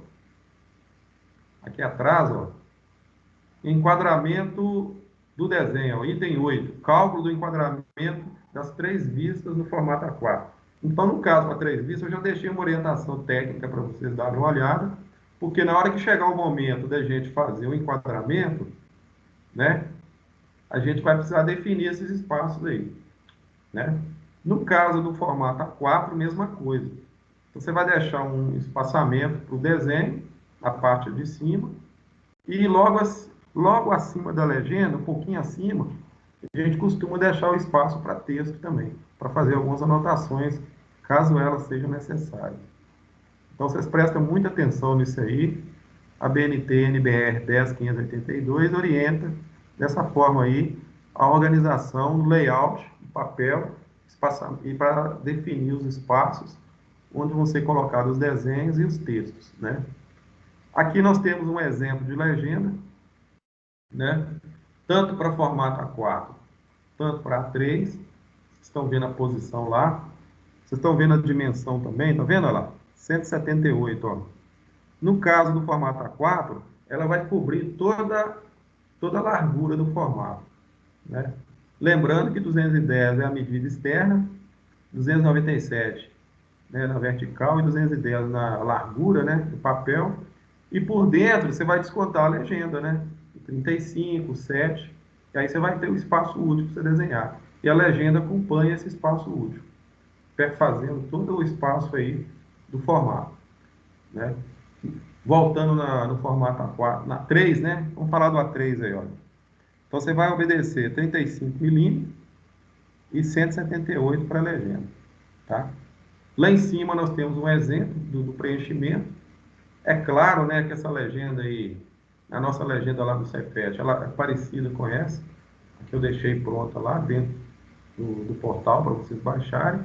Aqui atrás, ó. Enquadramento do desenho, ó, item 8. Cálculo do enquadramento das 3 vistas no formato A4. Então, no caso para 3 vistas, eu já deixei uma orientação técnica para vocês darem uma olhada, porque na hora que chegar o momento da gente fazer o enquadramento, né, a gente vai precisar definir esses espaços aí, né? No caso do formato A4, mesma coisa. Você vai deixar um espaçamento para o desenho, na parte de cima, e logo acima da legenda, um pouquinho acima, a gente costuma deixar o espaço para texto também, para fazer algumas anotações, caso elas sejam necessárias. Então, vocês prestam muita atenção nisso aí. A BNT NBR 10582 orienta dessa forma aí a organização, o layout, o papel, e para definir os espaços onde vão ser colocados os desenhos e os textos, né? Aqui nós temos um exemplo de legenda, né? Tanto para formato A4, tanto para A3. Vocês estão vendo a posição lá. Vocês estão vendo a dimensão também, tá vendo? Olha lá, 178, ó. No caso do formato A4, ela vai cobrir toda a largura do formato, né? Lembrando que 210 é a medida externa, 297, né, na vertical e 210 na largura, né, do papel. E por dentro você vai descontar a legenda, né? 35, 7, e aí você vai ter o espaço útil para você desenhar. E a legenda acompanha esse espaço útil, fazendo todo o espaço aí do formato, né? Voltando no formato A4, na 3, né? Vamos falar do A3 aí, olha. Então você vai obedecer 35 milímetros e 178 para a legenda, tá? Lá em cima nós temos um exemplo do preenchimento. É claro, né, que essa legenda aí, a nossa legenda lá do Cefet, ela é parecida com essa, que eu deixei pronta lá dentro do portal para vocês baixarem.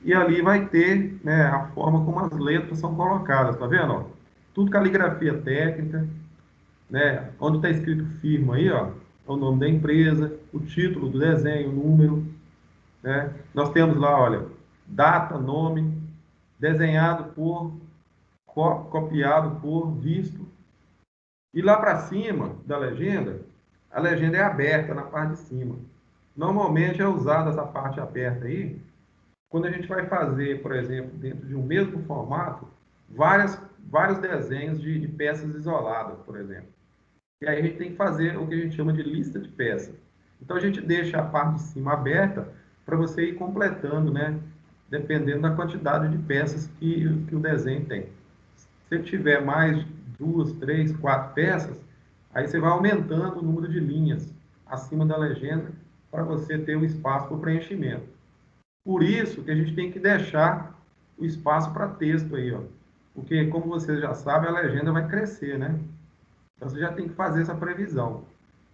E ali vai ter, né, a forma como as letras são colocadas, tá vendo? Ó? Tudo caligrafia técnica, né? Onde está escrito firma aí, ó, é o nome da empresa, o título do desenho, o número, né? Nós temos lá, olha, data, nome, desenhado por, copiado por, visto. E lá para cima da legenda, a legenda é aberta na parte de cima. Normalmente é usada essa parte aberta aí, quando a gente vai fazer, por exemplo, dentro de um mesmo formato, vários desenhos de peças isoladas, por exemplo. E aí a gente tem que fazer o que a gente chama de lista de peças. Então a gente deixa a parte de cima aberta para você ir completando, né? Dependendo da quantidade de peças que o desenho tem. Se tiver mais de 2, 3, 4 peças, aí você vai aumentando o número de linhas acima da legenda para você ter o espaço para o preenchimento. Por isso que a gente tem que deixar o espaço para texto aí, ó. Porque, como vocês já sabem, a legenda vai crescer, né? Então, você já tem que fazer essa previsão.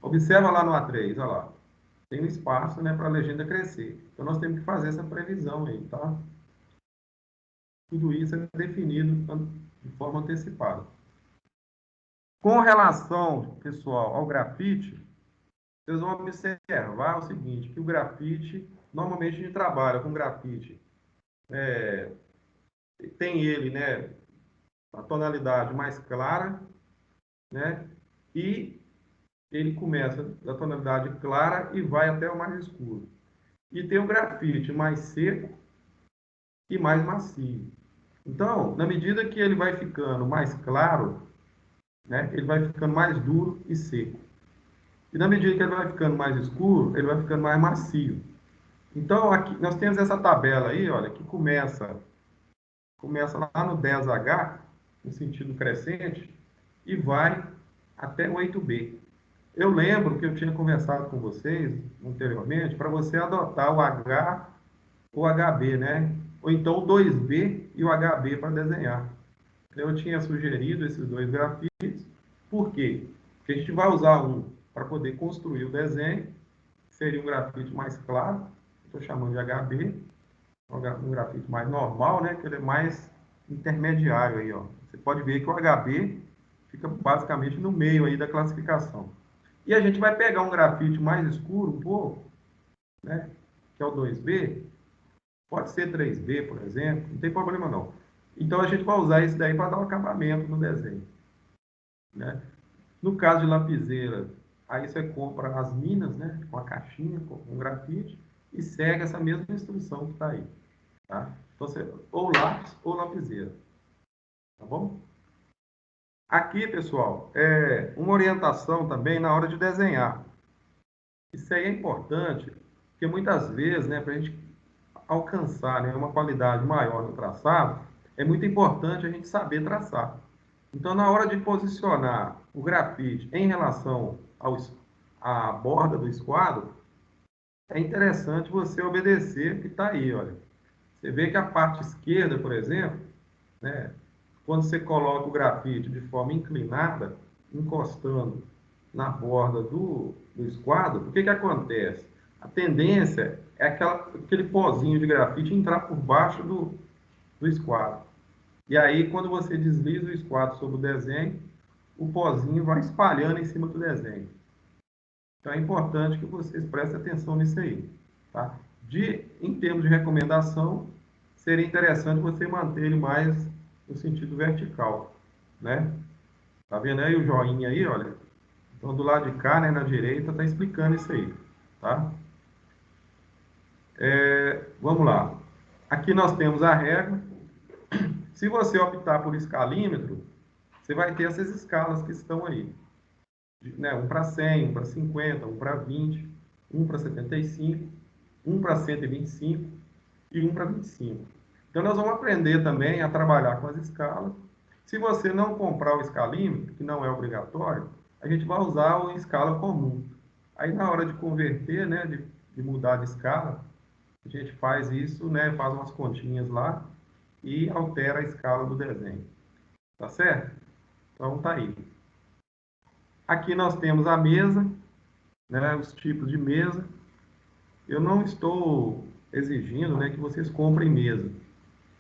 Observa lá no A3, olha lá. tem um espaço, né, para a legenda crescer. Então, nós temos que fazer essa previsão aí, tá? Tudo isso é definido de forma antecipada. Com relação, pessoal, ao grafite, vocês vão observar o seguinte, que o grafite, normalmente a gente trabalha com grafite, tem ele, né, a tonalidade mais clara, né, e ele começa da tonalidade clara e vai até o mais escuro. E tem o grafite mais seco e mais macio. Então, na medida que ele vai ficando mais claro, né, ele vai ficando mais duro e seco. E na medida que ele vai ficando mais escuro, ele vai ficando mais macio. Então, aqui nós temos essa tabela aí, olha, que começa lá no 10H, no sentido crescente, e vai até o 8B. Eu lembro que eu tinha conversado com vocês anteriormente para você adotar o H ou HB, né? Ou então o 2B e o HB para desenhar. Eu tinha sugerido esses dois grafites. Por quê? Porque a gente vai usar um para poder construir o desenho, seria um grafite mais claro, estou chamando de HB, um grafite mais normal, né? Que ele é mais intermediário aí, ó. Você pode ver que o HB fica basicamente no meio aí da classificação. E a gente vai pegar um grafite mais escuro um pouco, né? Que é o 2B, pode ser 3B, por exemplo, não tem problema não. Então a gente vai usar isso daí para dar um acabamento no desenho, né? No caso de lapiseira, aí você compra as minas, né? Com a caixinha, com um grafite, e segue essa mesma instrução que está aí, tá? Então, você, ou lápis ou lapiseira, tá bom? Aqui, pessoal, é uma orientação também na hora de desenhar. Isso aí é importante, porque muitas vezes, né, para a gente alcançar, né, uma qualidade maior no traçado, é muito importante a gente saber traçar. Então, na hora de posicionar o grafite em relação à borda do esquadro, é interessante você obedecer o que está aí, olha. Você vê que a parte esquerda, por exemplo, né, quando você coloca o grafite de forma inclinada, encostando na borda do esquadro, o que acontece? A tendência é aquele pozinho de grafite entrar por baixo do esquadro. E aí, quando você desliza o esquadro sobre o desenho, o pozinho vai espalhando em cima do desenho. Então, é importante que vocês prestem atenção nisso aí. Tá? Em termos de recomendação, seria interessante você manter ele mais no sentido vertical. Né? Tá vendo aí o joinha aí, olha? Então, do lado de cá, né, na direita, está explicando isso aí. Tá? Vamos lá. Aqui nós temos a régua. Se você optar por escalímetro, você vai ter essas escalas que estão aí. Né? Um para 100, um para 50, um para 20, um para 75, um para 125 e um para 25. Então, nós vamos aprender também a trabalhar com as escalas. Se você não comprar o escalímetro, que não é obrigatório, a gente vai usar o escala comum. Aí, na hora de converter, né, de mudar de escala, a gente faz isso, né, faz umas continhas lá e altera a escala do desenho. Tá certo? Então, tá aí. Aqui nós temos a mesa, né, os tipos de mesa. Eu não estou exigindo, né, que vocês comprem mesa.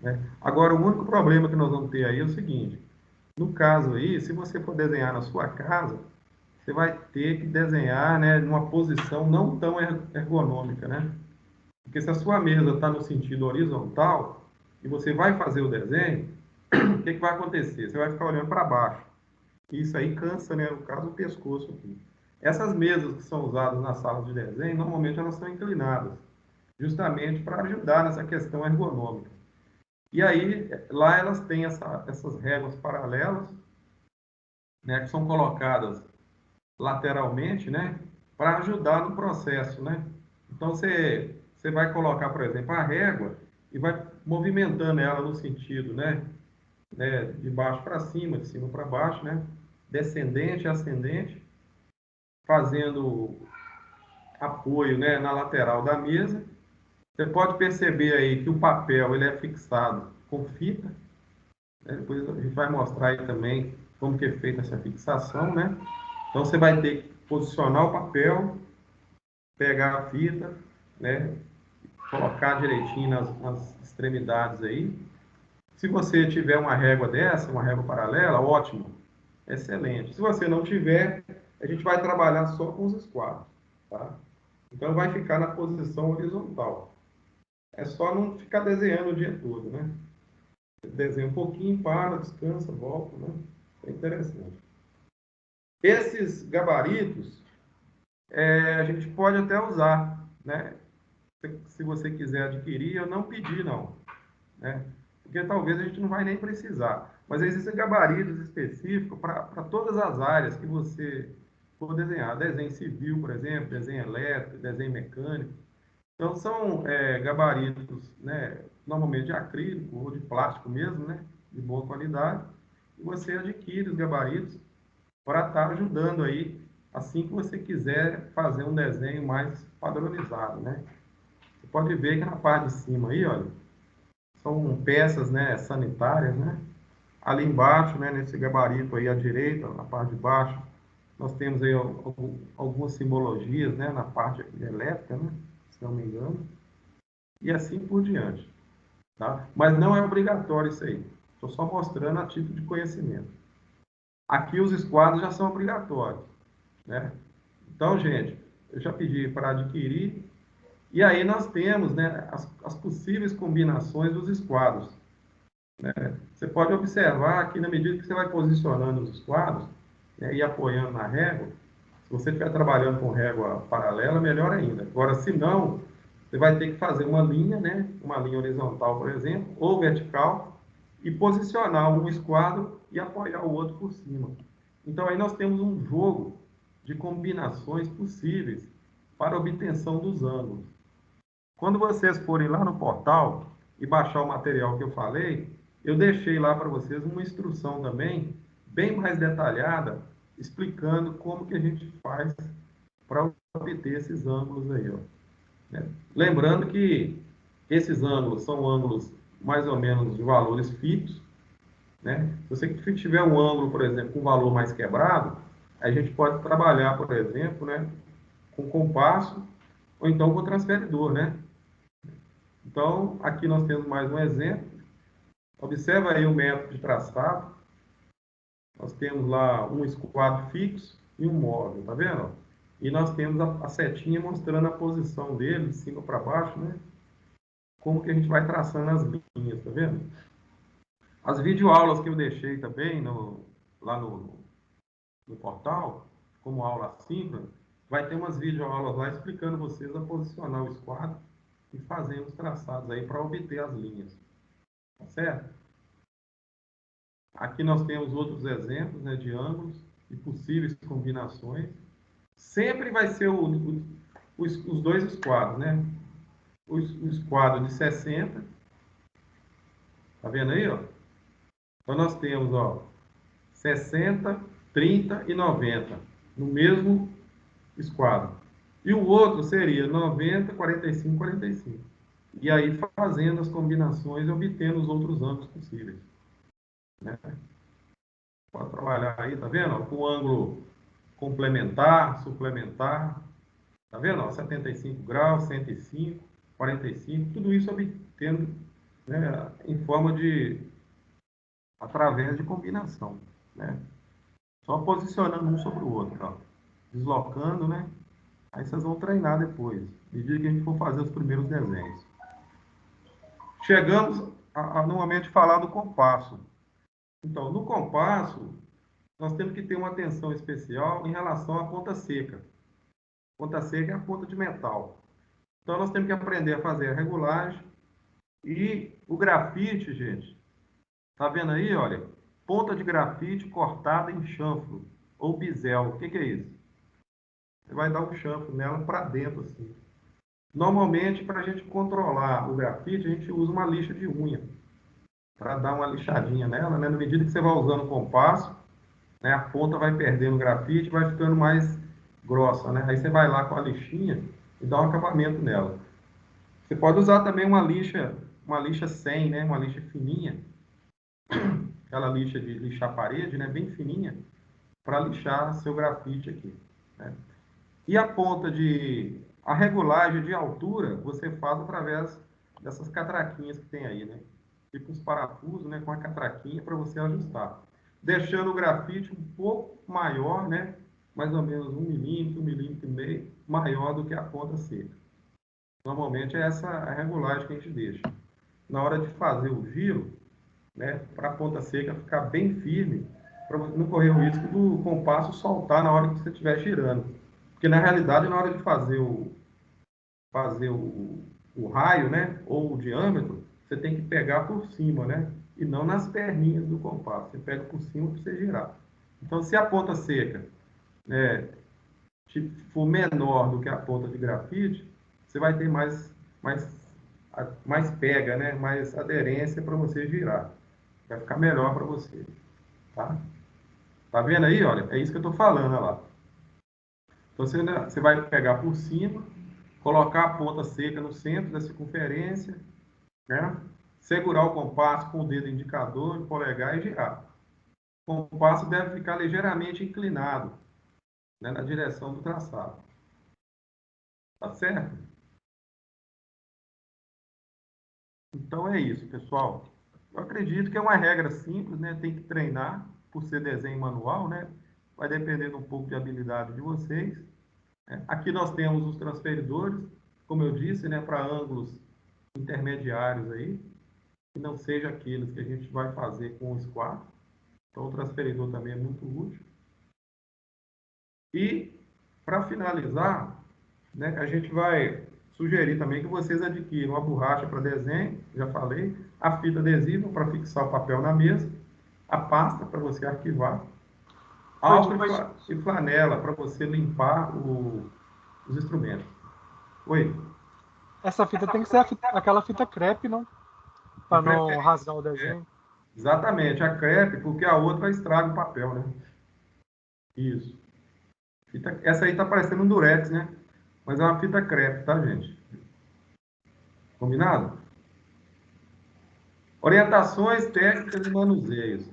Né? Agora, o único problema que nós vamos ter aí é o seguinte. No caso aí, se você for desenhar na sua casa, você vai ter que desenhar, né, numa posição não tão ergonômica, né? Porque se a sua mesa está no sentido horizontal e você vai fazer o desenho, o que vai acontecer? Você vai ficar olhando para baixo. Isso aí cansa, né? No caso, o pescoço aqui. Essas mesas que são usadas nas salas de desenho, normalmente elas são inclinadas, justamente para ajudar nessa questão ergonômica. E aí, lá elas têm essas réguas paralelas, né, que são colocadas lateralmente, né, para ajudar no processo, né? Então, você vai colocar, por exemplo, a régua e vai movimentando ela no sentido, né, de baixo para cima, de cima para baixo, né, descendente, ascendente, fazendo apoio, né, na lateral da mesa. Você pode perceber aí que o papel ele é fixado com fita, né? Depois a gente vai mostrar aí também como que é feita essa fixação, né? Então você vai ter que posicionar o papel pegar a fita, né? Colocar direitinho nas extremidades aí. Se você tiver uma régua dessa, uma régua paralela, ótimo, excelente. Se você não tiver, a gente vai trabalhar só com os esquadros, tá? Então vai ficar na posição horizontal. É só não ficar desenhando o dia todo, né? Desenha um pouquinho, para, descansa, volta, né? É interessante. Esses gabaritos, a gente pode até usar, né? Se você quiser adquirir, eu não pedi, não, né? Porque talvez a gente não vai nem precisar. Mas existem gabaritos específicos para todas as áreas que você for desenhar. Desenho civil, por exemplo, desenho elétrico, desenho mecânico. Então, são gabaritos, né, normalmente de acrílico ou de plástico mesmo, né, de boa qualidade. E você adquire os gabaritos para estar ajudando aí, assim que você quiser fazer um desenho mais padronizado, né? Você pode ver que na parte de cima aí, olha, são peças, né, sanitárias, né? Ali embaixo, né, nesse gabarito aí à direita, na parte de baixo, nós temos aí algumas simbologias, né, na parte elétrica, né, se não me engano, e assim por diante, tá? Mas não é obrigatório isso aí. Estou só mostrando a título de conhecimento. Aqui os esquadros já são obrigatórios, né? Então, gente, eu já pedi para adquirir. E aí nós temos, né, as possíveis combinações dos esquadros, né? Você pode observar que na medida que você vai posicionando os esquadros, né, e apoiando na régua, se você estiver trabalhando com régua paralela, melhor ainda. Agora, se não, você vai ter que fazer uma linha, né, uma linha horizontal, por exemplo, ou vertical, e posicionar um esquadro e apoiar o outro por cima. Então, aí nós temos um jogo de combinações possíveis para obtenção dos ângulos. Quando vocês forem lá no portal e baixar o material que eu falei, eu deixei lá para vocês uma instrução também, bem mais detalhada, explicando como que a gente faz para obter esses ângulos aí, ó, né? Lembrando que esses ângulos são ângulos mais ou menos de valores fixos, né? Se você tiver um ângulo, por exemplo, com valor mais quebrado, a gente pode trabalhar, por exemplo, né, com compasso ou então com transferidor, né? Então, aqui nós temos mais um exemplo. Observa aí o método de traçado. Nós temos lá um esquadro fixo e um móvel, tá vendo? E nós temos a setinha mostrando a posição dele, de cima para baixo, né? Como que a gente vai traçando as linhas, tá vendo? As videoaulas que eu deixei também lá no portal, como aula síncrona, vai ter umas videoaulas lá explicando vocês a posicionar o esquadro e fazendo os traçados aí para obter as linhas. Tá certo? Aqui nós temos outros exemplos, né, de ângulos e possíveis combinações. Sempre vai ser os dois esquadros, né? O esquadro de 60. Tá vendo aí, ó? Então nós temos, ó, 60, 30 e 90 no mesmo esquadro. E o outro seria 90, 45, 45. E aí fazendo as combinações e obtendo os outros ângulos possíveis, né? Pode trabalhar aí, tá vendo? Com ângulo complementar, suplementar, tá vendo? 75 graus, 105, 45, tudo isso obtendo, né, em forma através de combinação, né? Só posicionando um sobre o outro, ó. Deslocando, né? Aí vocês vão treinar depois, à medida que a gente for fazer os primeiros desenhos. Chegamos a normalmente falar do compasso. Então, no compasso, nós temos que ter uma atenção especial em relação à ponta seca. Ponta seca é a ponta de metal. Então, nós temos que aprender a fazer a regulagem. E o grafite, gente, tá vendo aí, olha? Ponta de grafite cortada em chanfro, ou bisel. O que é isso? Você vai dar um chanfro nela para dentro, assim. Normalmente, para a gente controlar o grafite, a gente usa uma lixa de unha, para dar uma lixadinha nela, né? Na medida que você vai usando o compasso, né, a ponta vai perdendo o grafite, vai ficando mais grossa, né? Aí você vai lá com a lixinha e dá um acabamento nela. Você pode usar também uma lixa 100, né? Uma lixa fininha, aquela lixa de lixar a parede, né? Bem fininha, para lixar seu grafite aqui, né? E a A regulagem de altura você faz através dessas catraquinhas que tem aí, né? Tipo uns parafusos, né? Com a catraquinha para você ajustar. Deixando o grafite um pouco maior, né? Mais ou menos 1 milímetro, 1,5 milímetros maior do que a ponta seca. Normalmente é essa a regulagem que a gente deixa. Na hora de fazer o giro, né? Para a ponta seca ficar bem firme, para não correr o risco do compasso soltar na hora que você estiver girando. Porque na realidade, na hora de fazer o raio, né? Ou o diâmetro, você tem que pegar por cima, né? E não nas perninhas do compasso. Você pega por cima para você girar. Então, se a ponta seca, né, for menor do que a ponta de grafite, você vai ter mais pega, né? Mais aderência para você girar. Vai ficar melhor para você, tá? Tá vendo aí, olha? É isso que eu estou falando, olha lá. Então, você vai pegar por cima, colocar a ponta seca no centro da circunferência, né? Segurar o compasso com o dedo indicador, polegar e girar. O compasso deve ficar ligeiramente inclinado, né, na direção do traçado. Tá certo? Então é isso, pessoal. Eu acredito que é uma regra simples, né? Tem que treinar, por ser desenho manual, né? Vai dependendo um pouco de habilidade de vocês. Aqui nós temos os transferidores, como eu disse, né? Para ângulos intermediários aí, que não seja aqueles que a gente vai fazer com o esquadro. Então o transferidor também é muito útil. E, para finalizar, né, a gente vai sugerir também que vocês adquiram a borracha para desenho, já falei, a fita adesiva para fixar o papel na mesa, a pasta para você arquivar, álcool e flanela para você limpar os instrumentos. Oi? Essa fita tem que ser aquela fita crepe, não? Para não rasgar o desenho. Exatamente, a crepe, porque a outra estraga o papel, né? Isso. Essa aí tá parecendo um durex, né? Mas é uma fita crepe, tá, gente? Combinado? Orientações técnicas e manuseios.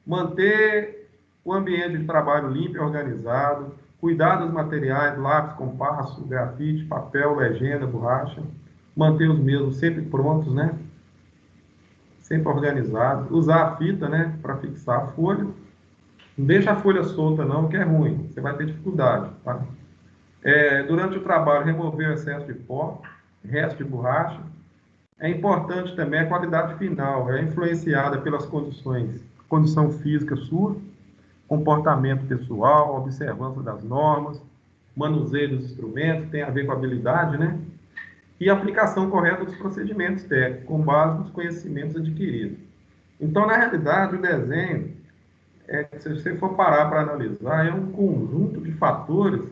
Manter o ambiente de trabalho limpo e organizado. Cuidar dos materiais, lápis, compasso, grafite, papel, legenda, borracha. Manter os mesmos sempre prontos, né? Sempre organizados. Usar a fita, né? Para fixar a folha. Não deixa a folha solta, não, que é ruim. Você vai ter dificuldade, tá? Durante o trabalho, remover o excesso de pó, resto de borracha. É importante também a qualidade final, é influenciada pelas condição física sua, comportamento pessoal, observância das normas, manuseio dos instrumentos, tem a ver com habilidade, né? E aplicação correta dos procedimentos técnicos, com base nos conhecimentos adquiridos. Então, na realidade, o desenho, se você for parar para analisar, é um conjunto de fatores,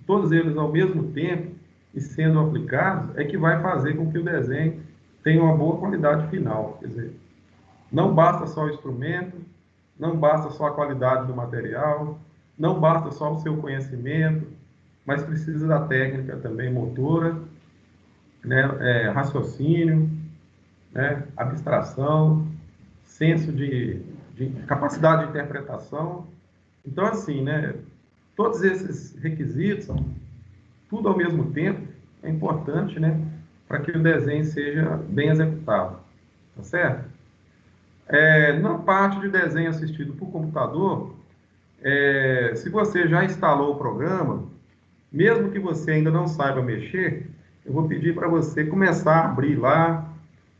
todos eles ao mesmo tempo, e sendo aplicados, é que vai fazer com que o desenho tenha uma boa qualidade final. Quer dizer, não basta só o instrumento, não basta só a qualidade do material, não basta só o seu conhecimento, mas precisa da técnica também motora, né, raciocínio, né, abstração, senso de capacidade de interpretação. Então, assim, né, todos esses requisitos, tudo ao mesmo tempo, é importante, né, para que o desenho seja bem executado, tá certo? Na parte de desenho assistido por computador, se você já instalou o programa, mesmo que você ainda não saiba mexer, eu vou pedir para você começar a abrir lá,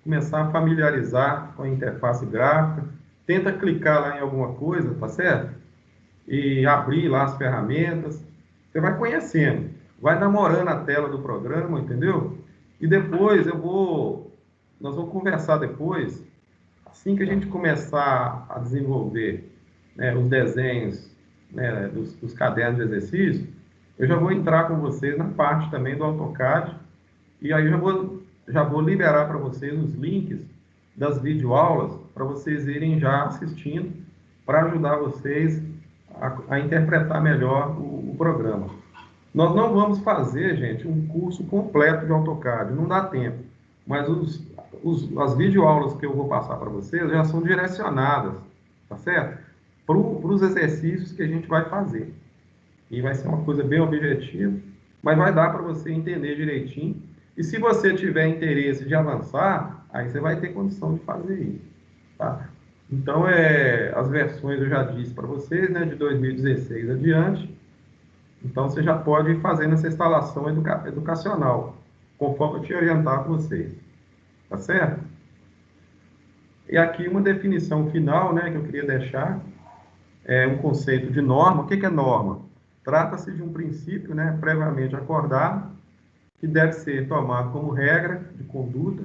começar a familiarizar com a interface gráfica, tenta clicar lá em alguma coisa, tá certo? E abrir lá as ferramentas, você vai conhecendo, vai namorando a tela do programa, entendeu? E depois nós vamos conversar depois, assim que a gente começar a desenvolver, né, os desenhos, né, dos cadernos de exercício, eu já vou entrar com vocês na parte também do AutoCAD, e aí eu já vou liberar para vocês os links das videoaulas, para vocês irem já assistindo, para ajudar vocês a interpretar melhor o programa. Nós não vamos fazer, gente, um curso completo de AutoCAD, não dá tempo, mas as videoaulas que eu vou passar para vocês já são direcionadas, tá certo? Para os exercícios que a gente vai fazer. E vai ser uma coisa bem objetiva. mas vai dar para você entender direitinho. E se você tiver interesse de avançar, aí você vai ter condição de fazer isso, tá? Então, as versões eu já disse para vocês, né, de 2016 adiante. Então, você já pode ir fazendo essa instalação educacional, conforme eu tinha orientado vocês, tá certo? E aqui uma definição final, né, que eu queria deixar, é um conceito de norma. O que é norma? Trata-se de um princípio, né, previamente acordado, que deve ser tomado como regra de conduta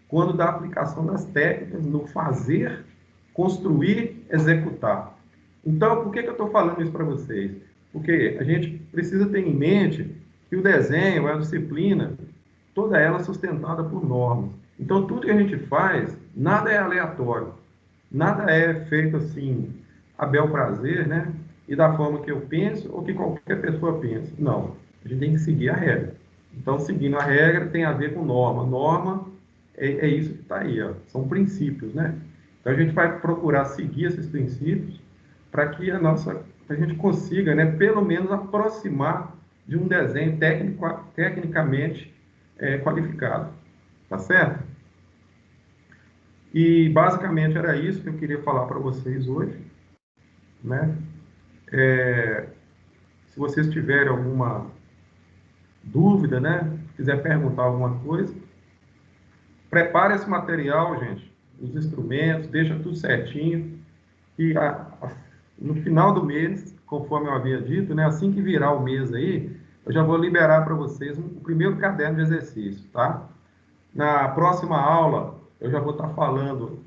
quando da aplicação das técnicas no fazer, construir, executar. Então, por que eu estou falando isso para vocês? Porque a gente precisa ter em mente que o desenho, a disciplina, toda ela é sustentada por normas. Então, tudo que a gente faz, nada é aleatório, nada é feito assim, a bel prazer, né? E da forma que eu penso ou que qualquer pessoa pensa. Não, a gente tem que seguir a regra. Então, seguindo a regra tem a ver com norma. Norma é isso que está aí, ó. São princípios, né? Então, a gente vai procurar seguir esses princípios para que a gente consiga, né, pelo menos aproximar de um desenho tecnicamente qualificado. Tá certo? E, basicamente, era isso que eu queria falar para vocês hoje, né? Se vocês tiverem alguma dúvida, né? Quiser perguntar alguma coisa, prepare esse material, gente, os instrumentos, deixa tudo certinho. E no final do mês, conforme eu havia dito, né? Assim que virar o mês aí, eu já vou liberar para vocês o primeiro caderno de exercício, tá? Na próxima aula, eu já vou estar falando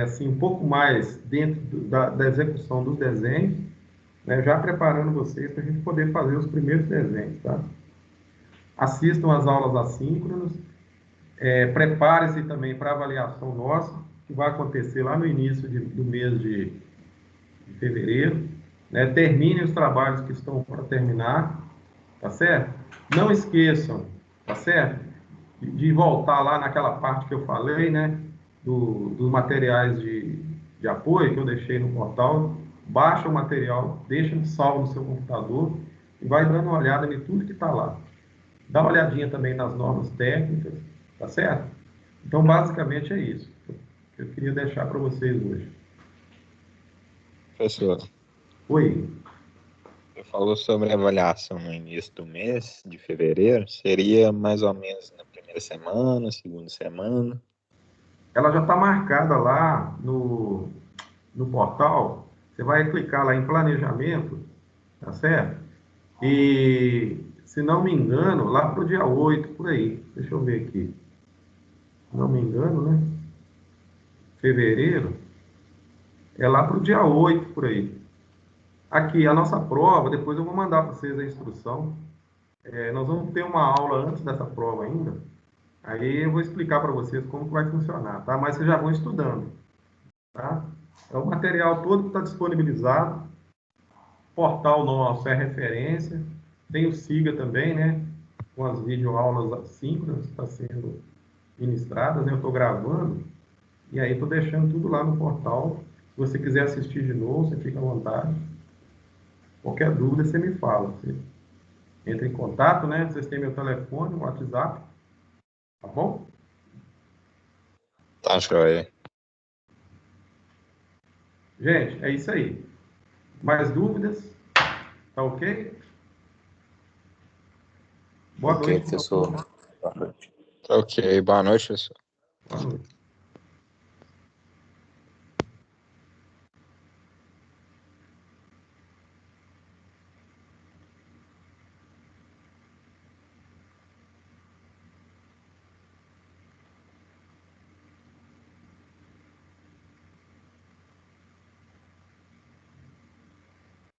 assim, um pouco mais dentro da execução dos desenhos, né? Já preparando vocês para a gente poder fazer os primeiros desenhos, tá? Assistam às aulas assíncronas, prepare-se também para a avaliação nossa, que vai acontecer lá no início do mês de fevereiro, né? Terminem os trabalhos que estão para terminar, tá certo? Não esqueçam, tá certo? De voltar lá naquela parte que eu falei, né? Dos materiais de apoio que eu deixei no portal. Baixa o material, deixa salvo no seu computador e vai dando uma olhada em tudo que está lá. Dá uma olhadinha também nas normas técnicas, tá certo? Então, basicamente é isso que eu queria deixar para vocês hoje. Professor, Oi. você falou sobre a avaliação no início do mês de fevereiro. Seria mais ou menos na primeira semana, segunda semana? Ela já está marcada lá no portal. Você vai clicar lá em planejamento, tá certo? E, se não me engano, lá para o dia 8, por aí. Deixa eu ver aqui. Se não me engano, né? Fevereiro. É lá para o dia 8, por aí. Aqui, a nossa prova, depois eu vou mandar para vocês a instrução. Nós vamos ter uma aula antes dessa prova ainda. Aí eu vou explicar para vocês como que vai funcionar, tá? Mas vocês já vão estudando, tá? É o material todo que está disponibilizado. O portal nosso é referência. Tem o SIGA também, né? Com as videoaulas assíncronas que está sendo ministradas, né? Eu estou gravando. E aí estou deixando tudo lá no portal. Se você quiser assistir de novo, você fica à vontade. Qualquer dúvida, você me fala. Você entra em contato, né? Vocês têm meu telefone, WhatsApp. Tá bom? Tá, joia. Gente, é isso aí. Mais dúvidas? Tá ok? Boa Ok, noite. professor. Boa noite. Tá ok. Boa noite, professor. Boa noite.